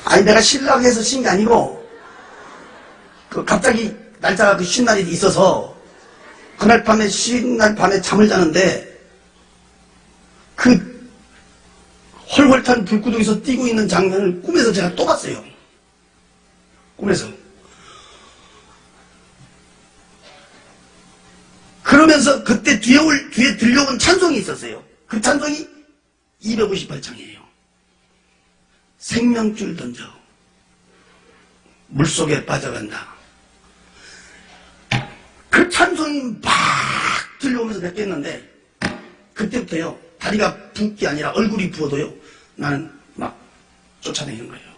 아니 내가 쉬려고 해서 쉰 게 아니고 그 갑자기 날짜가 그 쉰 날이 있어서 그날 밤에 쉰 날 밤에 잠을 자는데 그 헐헐 탄 불구덩에서 뛰고 있는 장면을 꿈에서 제가 또 봤어요. 꿈에서. 그러면서 그때 뒤에 들려온 찬송이 있었어요. 그 찬송이 258장이에요. 생명줄 던져 물속에 빠져간다. 그 찬송이 막 들려오면서 느꼈는데 그때부터요 다리가 붓는 게 아니라 얼굴이 부어도요 나는 막 쫓아다니는 거예요.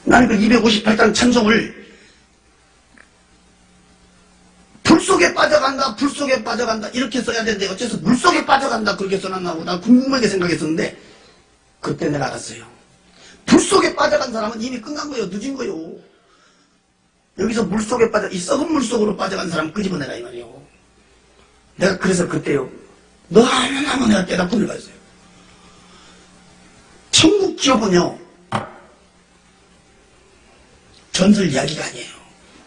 나는 그 258장 찬송을 불속에 빠져간다 불속에 빠져간다 이렇게 써야 되는데 어째서 물속에 빠져간다 그렇게 써놨나고 난 궁금하게 생각했었는데 그때 내가 알았어요. 불속에 빠져간 사람은 이미 끝난 거예요. 늦은 거예요. 여기서 물속에 빠져 이 썩은 물속으로 빠져간 사람 끄집어내라 이 말이에요. 내가 그래서 그때요 너무너무 내가 깨닫고 들어갔어요. 천국 지옥은요 전설 이야기가 아니에요.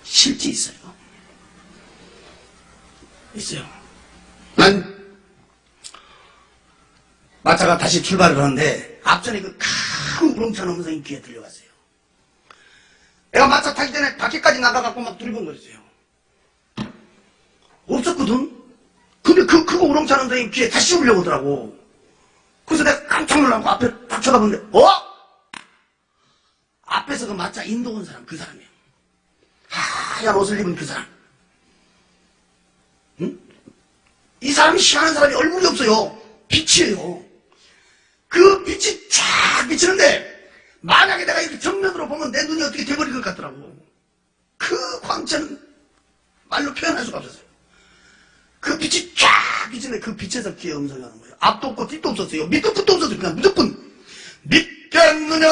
실제 있어요. 있어요. 난 마차가 다시 출발을 하는데 앞전에 그 큰 우렁찬 음성이 귀에 들려왔어요. 내가 마차 타기 전에 밖에까지 나가갖고 막 두리번거렸어요. 없었거든. 근데 그 크고 우렁찬 음성이 귀에 다시 울려오더라고. 그래서 내가 깜짝 놀라고 앞에 딱 쳐다보는데 앞에서 그 마차 인도 온 사람 그 사람이에요. 하얀 옷을 입은 그 사람. 응? 이 사람이 희한한 사람이 얼굴이 없어요. 빛이에요. 그 빛이 쫙 비치는데 만약에 내가 이렇게 정면으로 보면 내 눈이 어떻게 돼버릴 것 같더라고. 그 광채는 말로 표현할 수가 없었어요. 그 빛이 쫙 비치는데 그 빛에서 귀에 음성이 하는 거예요. 앞도 없고 뒤도 없었어요. 밑도 끝도 없었어요. 그냥 무조건 믿겠느냐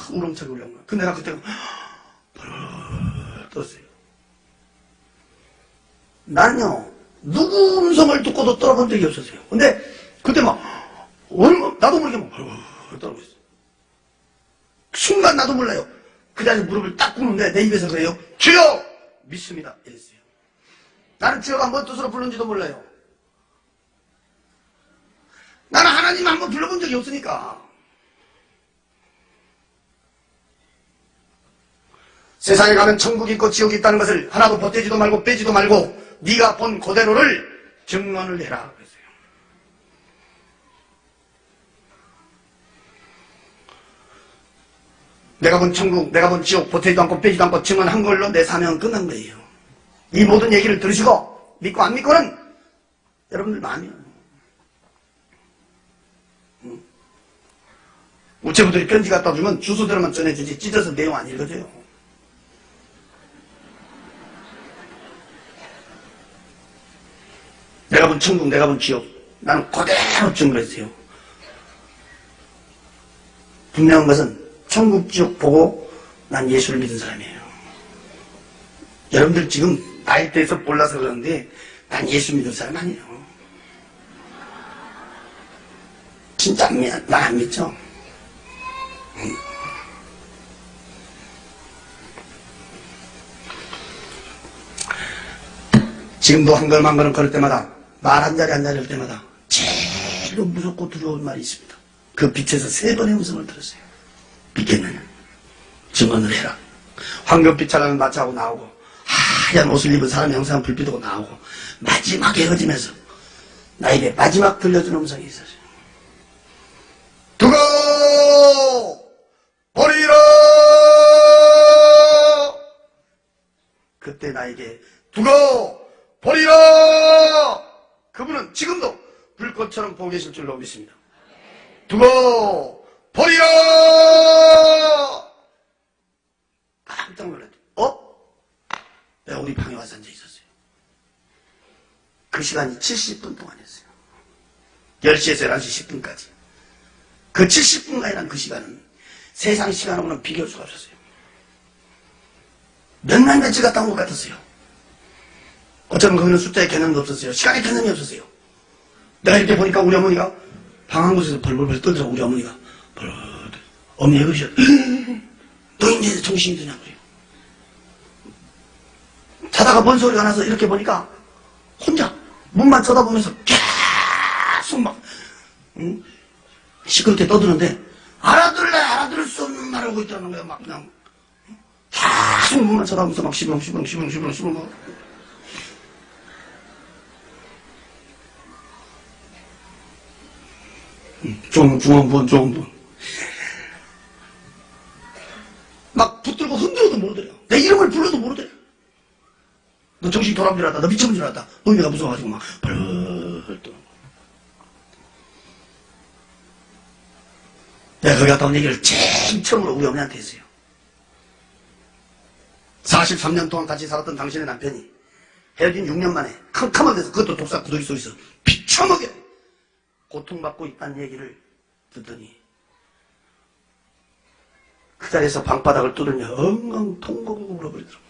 우렁차게 올라온 거야. 근데 내가 그때 떴어요. 난요 누구 음성을 듣고도 떨어본 적이 없었어요. 근데 그때 막 나도 모르게 막 떨어져 있어. 순간 나도 몰라요. 그 자리에서 무릎을 딱 꿇는데 내 입에서 그래요. 주여! 믿습니다. 이랬어요. 나는 주여가 뭔 뜻으로 부르는지도 몰라요. 나는 하나님 한번 불러본 적이 없으니까. 세상에 가면 천국이 있고 지옥이 있다는 것을 하나도 보태지도 말고 빼지도 말고 네가 본 그대로를 증언을 해라 그랬어요. 내가 본 천국, 내가 본 지옥 보태지도 않고 빼지도 않고 증언한 걸로 내 사명은 끝난 거예요. 이 모든 얘기를 들으시고 믿고 안 믿고는 여러분들 마음이에요. 우체부들이 편지 갖다 주면 주소대로만 전해주지 찢어서 내용 안 읽어줘요. 내가 본 천국, 내가 본 지옥 나는 그대로 증거했어요. 분명한 것은 천국, 지옥 보고 난 예수를 믿은 사람이에요. 여러분들 지금 나이대에서 몰라서 그러는데 난 예수 믿은 사람 아니에요. 진짜 난 안 믿죠. 지금도 한 걸음 한 걸음 걸을 때마다 말 한 자리 한 자리 할 때마다 제일 무섭고 두려운 말이 있습니다. 그 빛에서 3번의 음성을 들었어요. 믿겠느냐? 증언을 해라. 황금빛 찬란한 마차하고 나오고 하얀 옷을 입은 사람의 형상은 불빛하고 나오고 마지막에 헤어지면서 나에게 마지막 들려주는 음성이 있었어요. 두고 버리라. 그때 나에게 두고 버리라. 그분은 지금도 불꽃처럼 보고 계실 줄로 믿습니다. 두고 버리라. 깜짝 놀랐죠. 내가 우리 방에 와서 앉아 있었어요. 그 시간이 70분 동안이었어요. 10시에서 11시 10분까지. 그 70분간이란 그 시간은 세상 시간하고는 비교할 수가 없었어요. 몇날 며칠 갔다 온 것 같았어요. 어쩌면 거기는 숫자의 개념도 없었어요. 시간의 개념이 없었어요. 내가 이렇게 보니까 우리 어머니가 방 한 곳에서 벌벌벌 떨더라고. 우리 어머니가 벌벌. 어머니 왜 그러셔? 너 이제 정신이 드냐 그래요. 자다가 뭔 소리가 나서 이렇게 보니까 혼자 문만 쳐다보면서 계속 막 시끄럽게 떠드는데 알아들래 알아들을 수 없는 말을 하고 있다는 거예요. 막 그냥 계속 문만 쳐다보면서 막 시부렁 중원분 막 붙들고 흔들어도 모르더래요. 내 이름을 불러도 모르더래요. 너 정신이 돌아온 줄 알았다. 너 미쳐본 줄 알았다. 노인네가 무서워가지고 막 벌벌 떠. 내가 거기 갔다 온 얘기를 제일 처음으로 우리 어머니한테 했어요. 43년 동안 같이 살았던 당신의 남편이 헤어진 6년 만에 캄캄한 데서 그것도 독사 구더기 속에서 비참하게 고통받고 있다는 얘기를 듣더니 그 자리에서 방바닥을 뚫으며 엉엉 통곡하고 울어버리더라고요.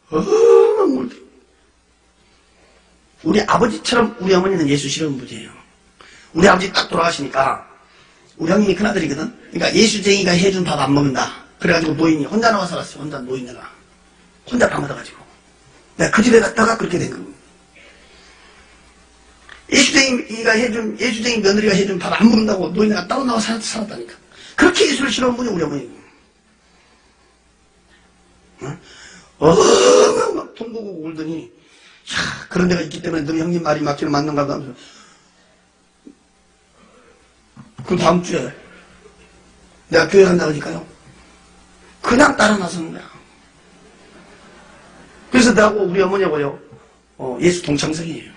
엉엉 울더라고요. 우리 아버지처럼 우리 어머니는 예수 싫어하는 분이에요. 우리 아버지 딱 돌아가시니까 우리 형님이 큰아들이거든. 그러니까 예수쟁이가 해준 밥 안 먹는다. 그래가지고 노인이 혼자 나와 살았어요. 혼자 노인네가 혼자 밥 얻어가지고 내가 그 집에 갔다가 그렇게 된 거예요. 예수쟁이 며느리가 해준 밥 안 먹는다고 노인네가 따로 나와 살았다니까. 그렇게 예수를 싫어하는 분이 우리 어머니. 막 통곡하고 울더니 야, 그런 데가 있기 때문에 너희 형님 말이 맞기는 맞는가 보다 하면서 그 다음 주에 내가 교회 간다 그러니까요. 그냥 따라 나서는 거야. 그래서 나하고 우리 어머니하고요 예수 동창생이에요.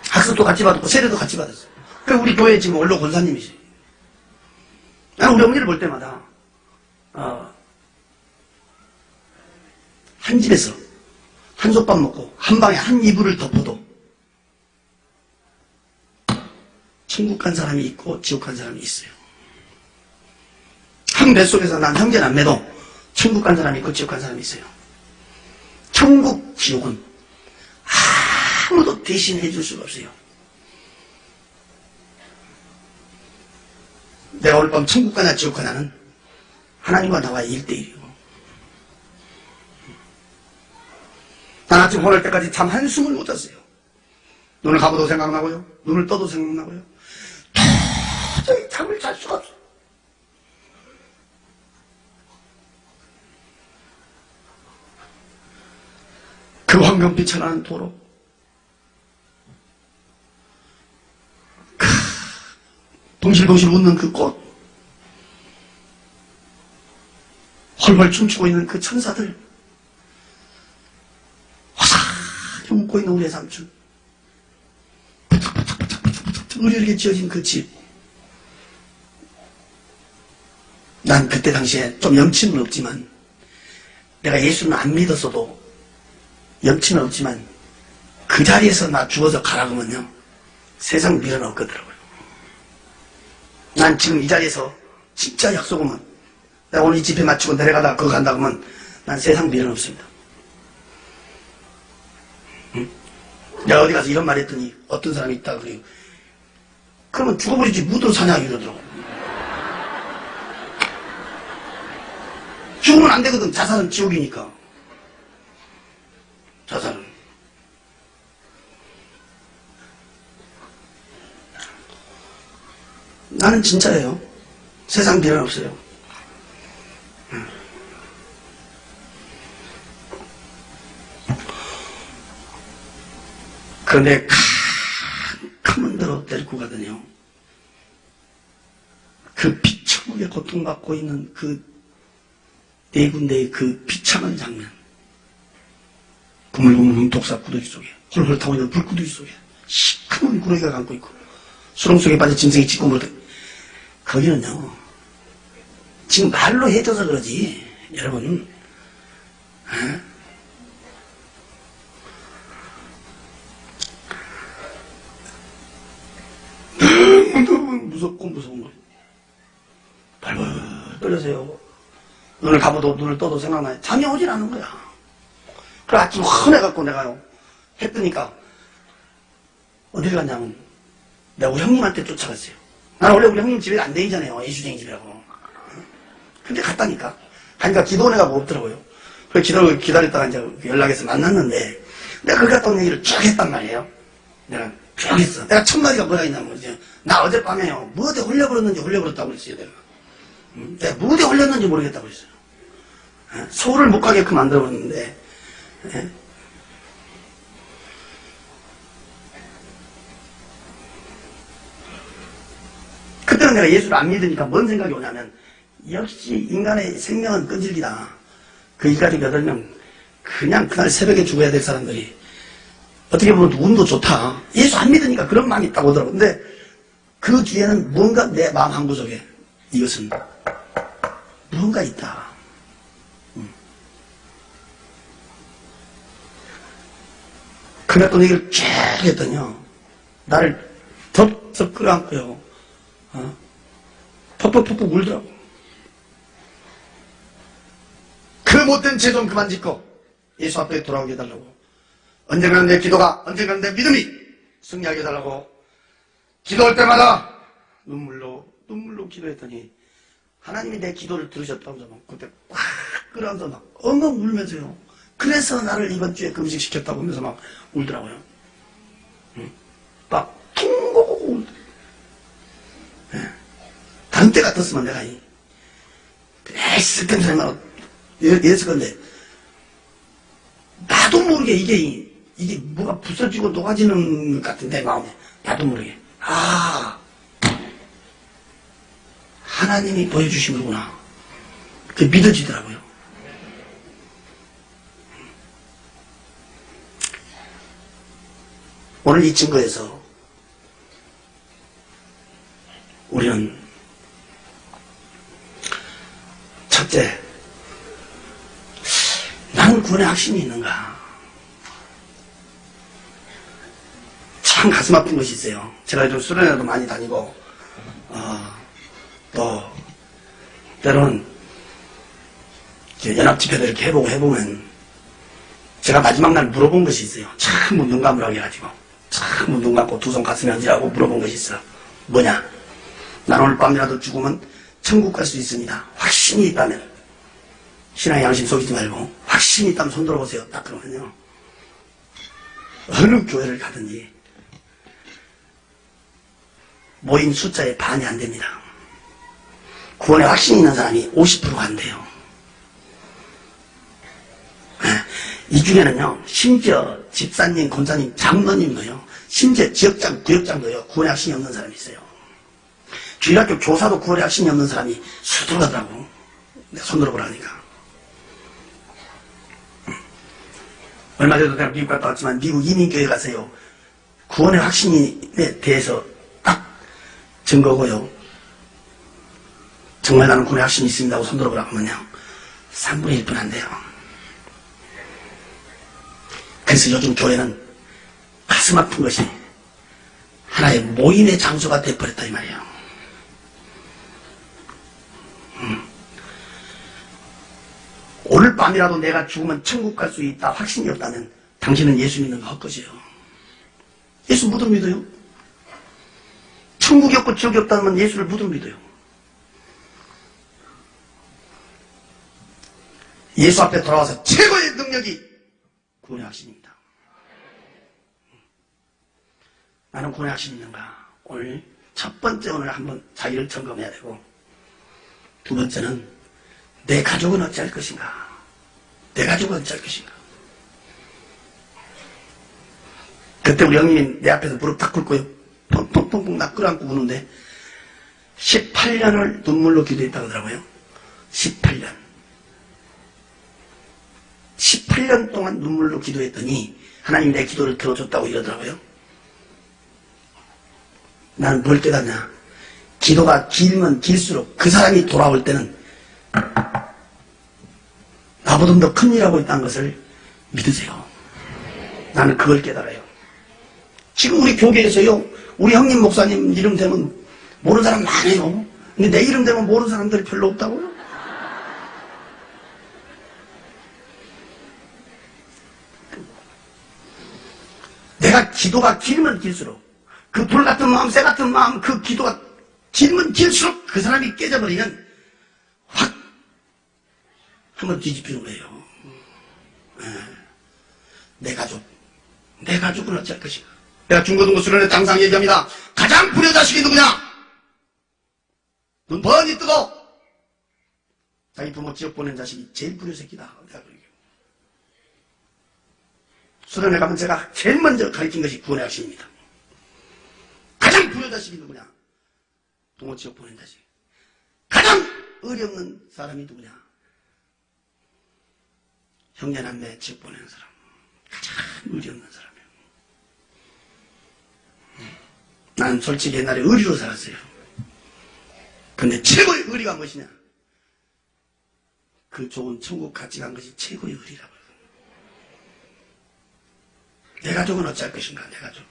학습도 같이 받았고 세례도 같이 받았어요. 그리고 우리 교회 지금 원로 권사님이세요. 나는 우리 어머니를 볼 때마다 한 집에서 한솥밥 먹고 한 방에 한 이불을 덮어도 천국 간 사람이 있고 지옥 간 사람이 있어요. 한 뱃속에서 난 형제 남매도 천국 간 사람이 있고 지옥 간 사람이 있어요. 천국, 지옥은 아무도 대신해 줄 수가 없어요. 내가 오늘 밤 천국 가냐 지옥 가냐는 하나님과 나와의 1대1이고, 난 아침 오늘 때까지 잠 한숨을 못 잤어요. 눈을 감아도 생각나고요, 눈을 떠도 생각나고요, 도저히 잠을 잘 수가 없어요. 그 황금빛 찬란한 도로, 동실동실 웃는 그 꽃, 헐헐 춤추고 있는 그 천사들, 화사하게 웃고 있는 우리의 삼촌, 부탁부탁 의리하게 지어진 그 집. 난 그때 당시에 좀 염치는 없지만, 내가 예수는 안 믿었어도 염치는 없지만, 그 자리에서 나 죽어서 가라고 하면요, 세상 미련 없거더라고요. 난 지금 이 자리에서 진짜 약속하면, 내가 오늘 이 집회 마치고 내려가다가 그거 간다고 하면 난 세상 미련 없습니다. 응? 내가 어디 가서 이런 말 했더니 어떤 사람이 있다 그래요. 그러면 죽어버리지 무도 사냐 이러더라고. 죽으면 안 되거든. 자살은 지옥이니까. 자살은. 나는 진짜예요. 세상 미련 없어요. 그런데 캄캄한 데로 데리고 가더니요, 그 비참하게 고통받고 있는 그 네 군데의 그 비참한 장면, 구물구물 독사 구더기 속에 홀홀 타고 있는 불구더기 속에 시커먼 구렁이가 감고 있고 수렁 속에 빠져 짐승이 짖고 물어, 거기는요 지금 말로 해줘서 그러지 여러분, 너무 무섭고 무서운 거예요. 발벌 떨려서요, 눈을 감아도 눈을 떠도 생각나요. 잠이 오질 않은 거야. 그래 아침 헌해갖고 내가요 했더니까 어딜 갔냐면 내가 우리 형님한테 쫓아갔어요. 나는 원래 우리 형님 집에 안 다니잖아요. 예수쟁이 집이라고. 근데 갔다니까. 가니까 기도원회가 뭐 없더라고요. 그래서 기다렸다가 이제 연락해서 만났는데, 내가 거기 갔다 온 얘기를 쭉 했단 말이에요. 내가 쭉 했어. 내가 첫 마디가 뭐라 했냐면, 나 어젯밤에요, 뭐 어디 홀려버렸는지 홀려버렸다고 그랬어요, 내가. 내가 뭐 어디 홀렸는지 모르겠다고 그랬어요. 서울을 못 가게끔 만들어버렸는데, 그때는 내가 예수를 안 믿으니까 뭔 생각이 오냐면, 역시 인간의 생명은 끈질기다. 그 일가족 8명, 그냥 그날 새벽에 죽어야 될 사람들이 어떻게 보면 운도 좋다. 예수 안 믿으니까 그런 마음이 있다고 하더라고. 근데 그 뒤에는 뭔가 내 마음 한구석에 이것은 무언가 있다. 그날 또 얘기를 쭉 했더니요, 나를 덥석 끌어안고요, 퍽퍽퍽퍽 울더라고. 그 못된 죄 좀 그만 짓고 예수 앞에 돌아오게 해달라고, 언젠가는 내 기도가, 언젠가는 내 믿음이 승리하게 해달라고 기도할 때마다 눈물로 기도했더니 하나님이 내 기도를 들으셨다고 막 그때 꽉 끌어안아서 막 엉엉 울면서요, 그래서 나를 이번 주에 금식시켰다고 하면서 막 울더라고요. 막 퉁고 울더라고요. 다른 때 같았으면 내가 쓸데없는 생각으로 이랬을 건데, 나도 모르게 이게 뭐가 부서지고 녹아지는 것 같은데, 마음에. 나도 모르게. 하나님이 보여주신 거구나. 그게 믿어지더라고요. 오늘 이 증거에서 우리는 첫째, 나는 구원의 확신이 있는가? 참 가슴 아픈 것이 있어요. 제가 요즘 수련회도 많이 다니고, 또 때로는 연합집회도 이렇게 해보면 제가 마지막 날 물어본 것이 있어요. 참 눈 감으라고 해가지고, 참 눈 감고 두 손 가슴에 얹으라고 물어본 것이 있어. 뭐냐? 난 오늘 밤이라도 죽으면 천국 갈 수 있습니다. 확신이 있다면, 신앙의 양심 속이지 말고 확신이 있다면 손 들어보세요. 딱 그러면요, 어느 교회를 가든지 모인 숫자의 반이 안 됩니다. 구원에 확신이 있는 사람이 50%가 안 돼요. 이 중에는요, 심지어 집사님, 권사님, 장로님도요, 심지어 지역장, 구역장도요, 구원에 확신이 없는 사람이 있어요. 주일학교 교사도 구원에 확신이 없는 사람이 수두룩하더라고. 내가 손 들어보라니까. 얼마 전에도 내가 미국 갔다 왔지만, 미국 이민교회 가서요, 구원의 확신에 대해서 딱 증거고요, 정말 나는 구원의 확신이 있습니다 하고 손 들어보라고 하면요, 3분의 1분 안 돼요. 그래서 요즘 교회는 가슴 아픈 것이 하나의 모임의 장소가 되어버렸다 이 말이에요. 오늘 밤이라도 내가 죽으면 천국 갈 수 있다 확신이 없다면 당신은 예수 믿는 거 헛것이에요. 예수 묻어 믿어요. 천국이 없고 지옥이 없다면 예수를 묻어 믿어요. 예수 앞에 돌아와서 최고의 능력이 구원의 확신입니다. 나는 구원의 확신이 있는가? 오늘 첫 번째 오늘 한번 자기를 점검해야 되고, 두 번째는 내 가족은 어찌할 것인가? 내 가족은 어찌할 것인가? 그때 우리 형님이 내 앞에서 무릎 딱 꿇고요, 펑펑펑펑 나 끌어안고 우는데 18년을 눈물로 기도했다고 하더라고요. 18년 동안 눈물로 기도했더니 하나님이 내 기도를 들어줬다고 이러더라고요. 나는 뭘 깨닫냐? 기도가 길면 길수록 그 사람이 돌아올 때는 나보다 더 큰 일 하고 있다는 것을 믿으세요. 나는 그걸 깨달아요. 지금 우리 교계에서요, 우리 형님 목사님 이름 되면 모르는 사람 많아요. 근데 내 이름 되면 모르는 사람들이 별로 없다고요? 내가 기도가 길면 길수록, 그 불 같은 마음, 쇠 같은 마음, 그 기도가 길면 길수록 그 사람이 깨져버리면 확 한번 뒤집히는 거예요. 내 가족은 어찌할 것인가? 내가 중고등부 수련회 항상 얘기합니다. 가장 불효자식이 누구냐? 눈 번이 뜨고 자기 부모 지역 보낸 자식이 제일 불효새끼다. 내가 그러게. 수련회 가면 제가 제일 먼저 가르친 것이 구원의 확신입니다. 가장 불효자식이 누구냐? 부모 지역 보낸 자식. 가장 의리 없는 사람이 누구냐? 형제남매 지역 보내는 사람. 가장 의리 없는 사람이에요. 난 솔직히 옛날에 의리로 살았어요. 근데 최고의 의리가 무엇이냐? 그 좋은 천국 같이 간 것이 최고의 의리라고요. 내 가족은 어찌할 것인가? 내 가족.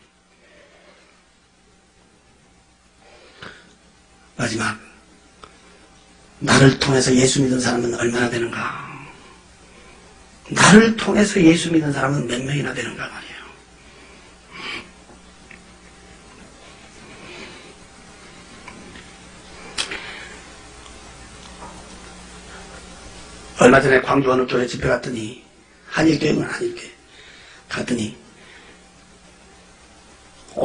마지막, 나를 통해서 예수 믿은 사람은 얼마나 되는가? 나를 통해서 예수 믿는 사람은 몇 명이나 되는가 말이에요. 얼마 전에 광주 어느 교회 집회 갔더니, 한일교회는 한일교회 갔더니,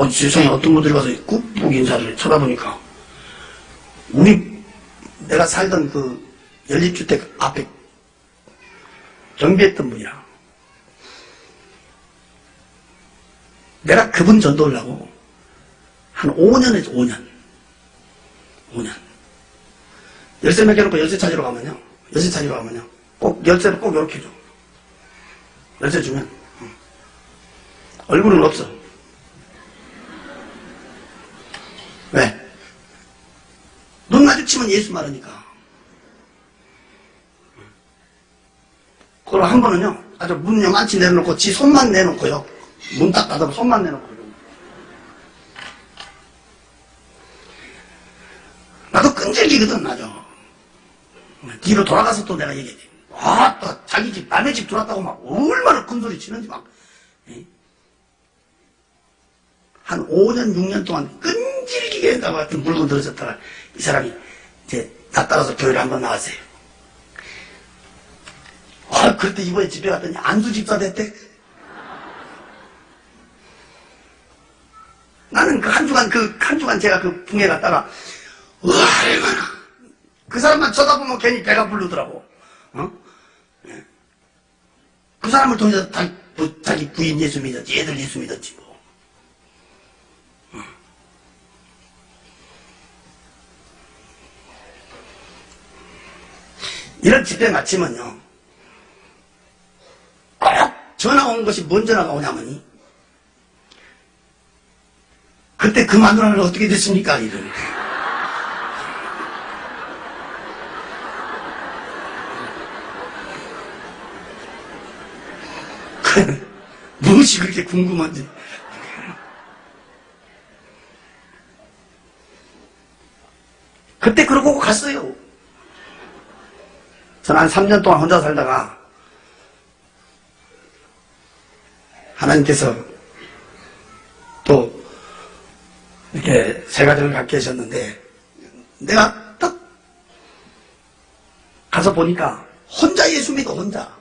세상에 어떤 분들이 가서 꾹꾹 인사를 쳐다보니까, 내가 살던 그 연립주택 앞에 경비했던 분이라. 내가 그분 전도를 하고 한 5년 했죠. 5년. 열쇠 맡겨놓고 열쇠 찾으러 가면요, 꼭 열쇠를 꼭 이렇게 줘. 열쇠 주면 얼굴은 없어. 왜? 눈 마주치면 예수 말하니까. 그리고 한 번은요, 아주 문 요만치 내려놓고 지 손만 내놓고요, 문 딱 닫아서 손만 내놓고. 나도 끈질기거든, 나죠. 뒤로 돌아가서 또 내가 얘기해. 또 자기 집, 남의 집 들어왔다고 막 얼마나 큰 소리 치는지 막. 한 5년, 6년 동안 끈질기게 같은 물건 들어졌다가 이 사람이 이제 나 따라서 교회를 한번 나왔어요. 그때 이번에 집에 갔더니 안수 집사 됐대. 나는 한 주간 제가 그 붕에 갔다가, 얼마나. 그 사람만 쳐다보면 괜히 배가 부르더라고. 그 사람을 통해서 자기 부인 예수 믿었지, 애들 예수 믿었지, 뭐. 이런 집회 마치면요. 꼭 전화 온 것이 뭔 전화가 오냐면이. 그때 그 마누라는 어떻게 됐습니까? 이런. 무엇이 그렇게 궁금한지. 그때 그러고 갔어요. 저는 한 3년 동안 혼자 살다가 하나님께서 또 이렇게 새 가정을 갖게 하셨는데 내가 딱 가서 보니까 혼자 예수 믿어. 혼자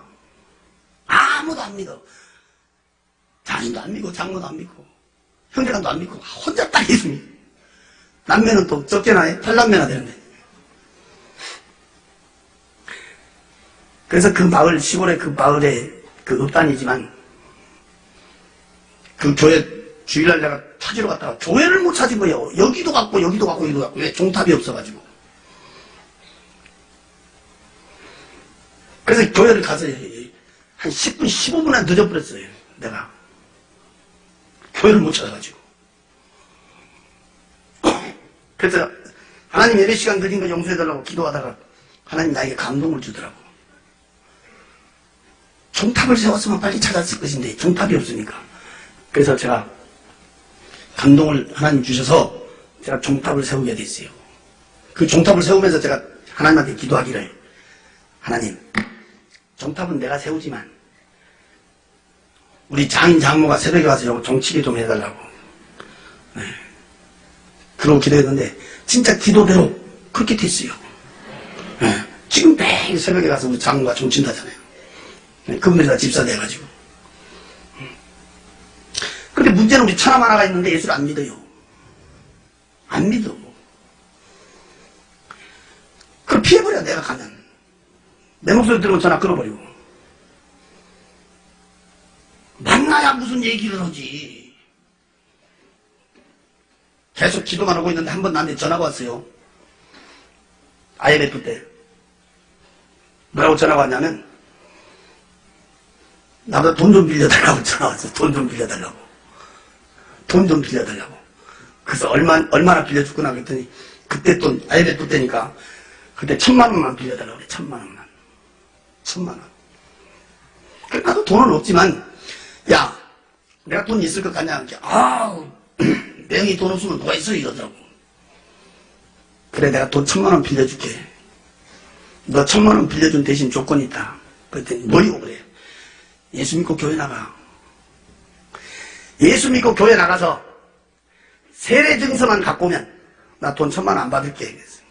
아무도 안 믿어. 자신도 안 믿고 장모도 안 믿고 형제간도 안 믿고 혼자 딱 예수 믿어. 남매는 또 적게나 해. 8남매나 되는데. 그래서 그 마을, 시골의 그 마을에 그 읍단이지만 그 교회 주일날 내가 찾으러 갔다가 교회를 못 찾은 거예요. 여기도 갔고 여기도 갔고 여기도 갔고. 왜? 종탑이 없어가지고. 그래서 교회를 가서 한 10분 15분이나 늦어버렸어요. 내가 교회를 못 찾아가지고. 그래서 하나님 예배 시간 늦은 거 용서해달라고 기도하다가 하나님 나에게 감동을 주더라고. 종탑을 세웠으면 빨리 찾았을 것인데 종탑이 없으니까. 그래서 제가 감동을 하나님 주셔서 제가 종탑을 세우게 됐어요. 그 종탑을 세우면서 제가 하나님한테 기도하기를, 하나님, 종탑은 내가 세우지만 우리 장인 장모가 새벽에 와서 종치기 좀 해달라고. 네. 그러고 기도했는데 진짜 기도대로 그렇게 됐어요. 네. 지금 매일 새벽에 가서 우리 장모가 종친다잖아요. 네. 그분들이 다 집사 돼가지고. 근데 문제는 우리 처남 하나가 있는데 예수를 안 믿어요. 안 믿어. 그걸 피해버려. 내가 가면 내 목소리 들으면 전화 끊어버리고. 만나야 무슨 얘기를 하지. 계속 기도만 하고 있는데 한 번 나한테 전화가 왔어요. IMF 때. 뭐라고 전화가 왔냐면 나보다 돈 좀 빌려달라고 전화 왔어. 돈 좀 빌려달라고. 돈 좀 빌려달라고. 그래서 얼마나 빌려줄 거나 그랬더니 그때 또 IMF 때니까 그때 1,000만 원만 빌려달라고 그래. 1,000만 원만. 1,000만 원. 그래 나도 돈은 없지만 야 내가 돈 있을 것 같냐. 이렇게 아우 명이 돈 없으면 누가 있어 이러더라고. 그래 내가 돈 1,000만 원 빌려줄게. 너 1,000만 원 빌려준 대신 조건이 있다. 그랬더니 뭐이고 그래. 예수 믿고 교회 나가. 예수 믿고 교회 나가서 세례 증서만 갖고 오면 나 돈 1,000만 원 안 받을게. 그랬어요.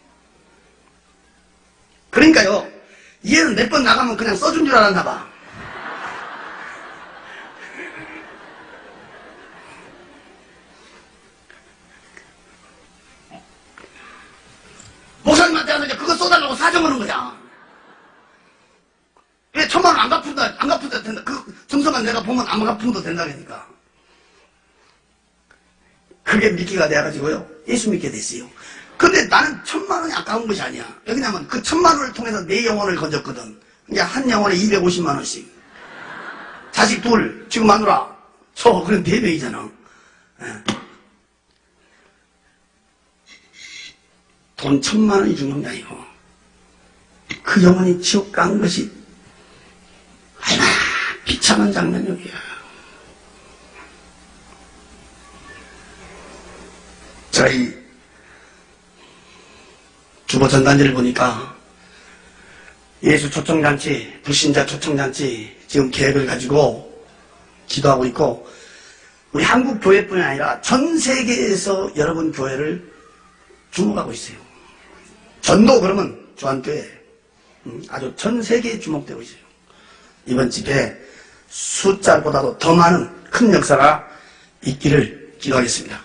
그러니까요. 얘는 몇 번 나가면 그냥 써준 줄 알았나 봐. 목사님한테 가서 이제 그거 써달라고 사정하는 거야. 왜 1,000만 원 안 갚은다 된다. 그 증서만 내가 보면 안 갚은도 된다니까. 그게 믿기가 돼가지고요. 예수 믿게 됐어요. 근데 나는 1,000만 원이 아까운 것이 아니야. 왜냐면 그 1,000만 원을 통해서 내 영혼을 건졌거든. 그러니까 한 영혼에 250만 원씩. 자식 둘, 지금 마누라, 그럼 4명이잖아. 돈 1,000만 원이 중요한 게 아니고 그 영혼이 지옥 간 것이 얼마나 비참한 장면이야. 저희 주보 전단지를 보니까 예수 초청잔치, 불신자 초청잔치 지금 계획을 가지고 기도하고 있고 우리 한국 교회뿐이 아니라 전 세계에서 여러분 교회를 주목하고 있어요. 전도 그러면 주한교회 아주 전 세계에 주목되고 있어요. 이번 집회 숫자보다도 더 많은 큰 역사가 있기를 기도하겠습니다.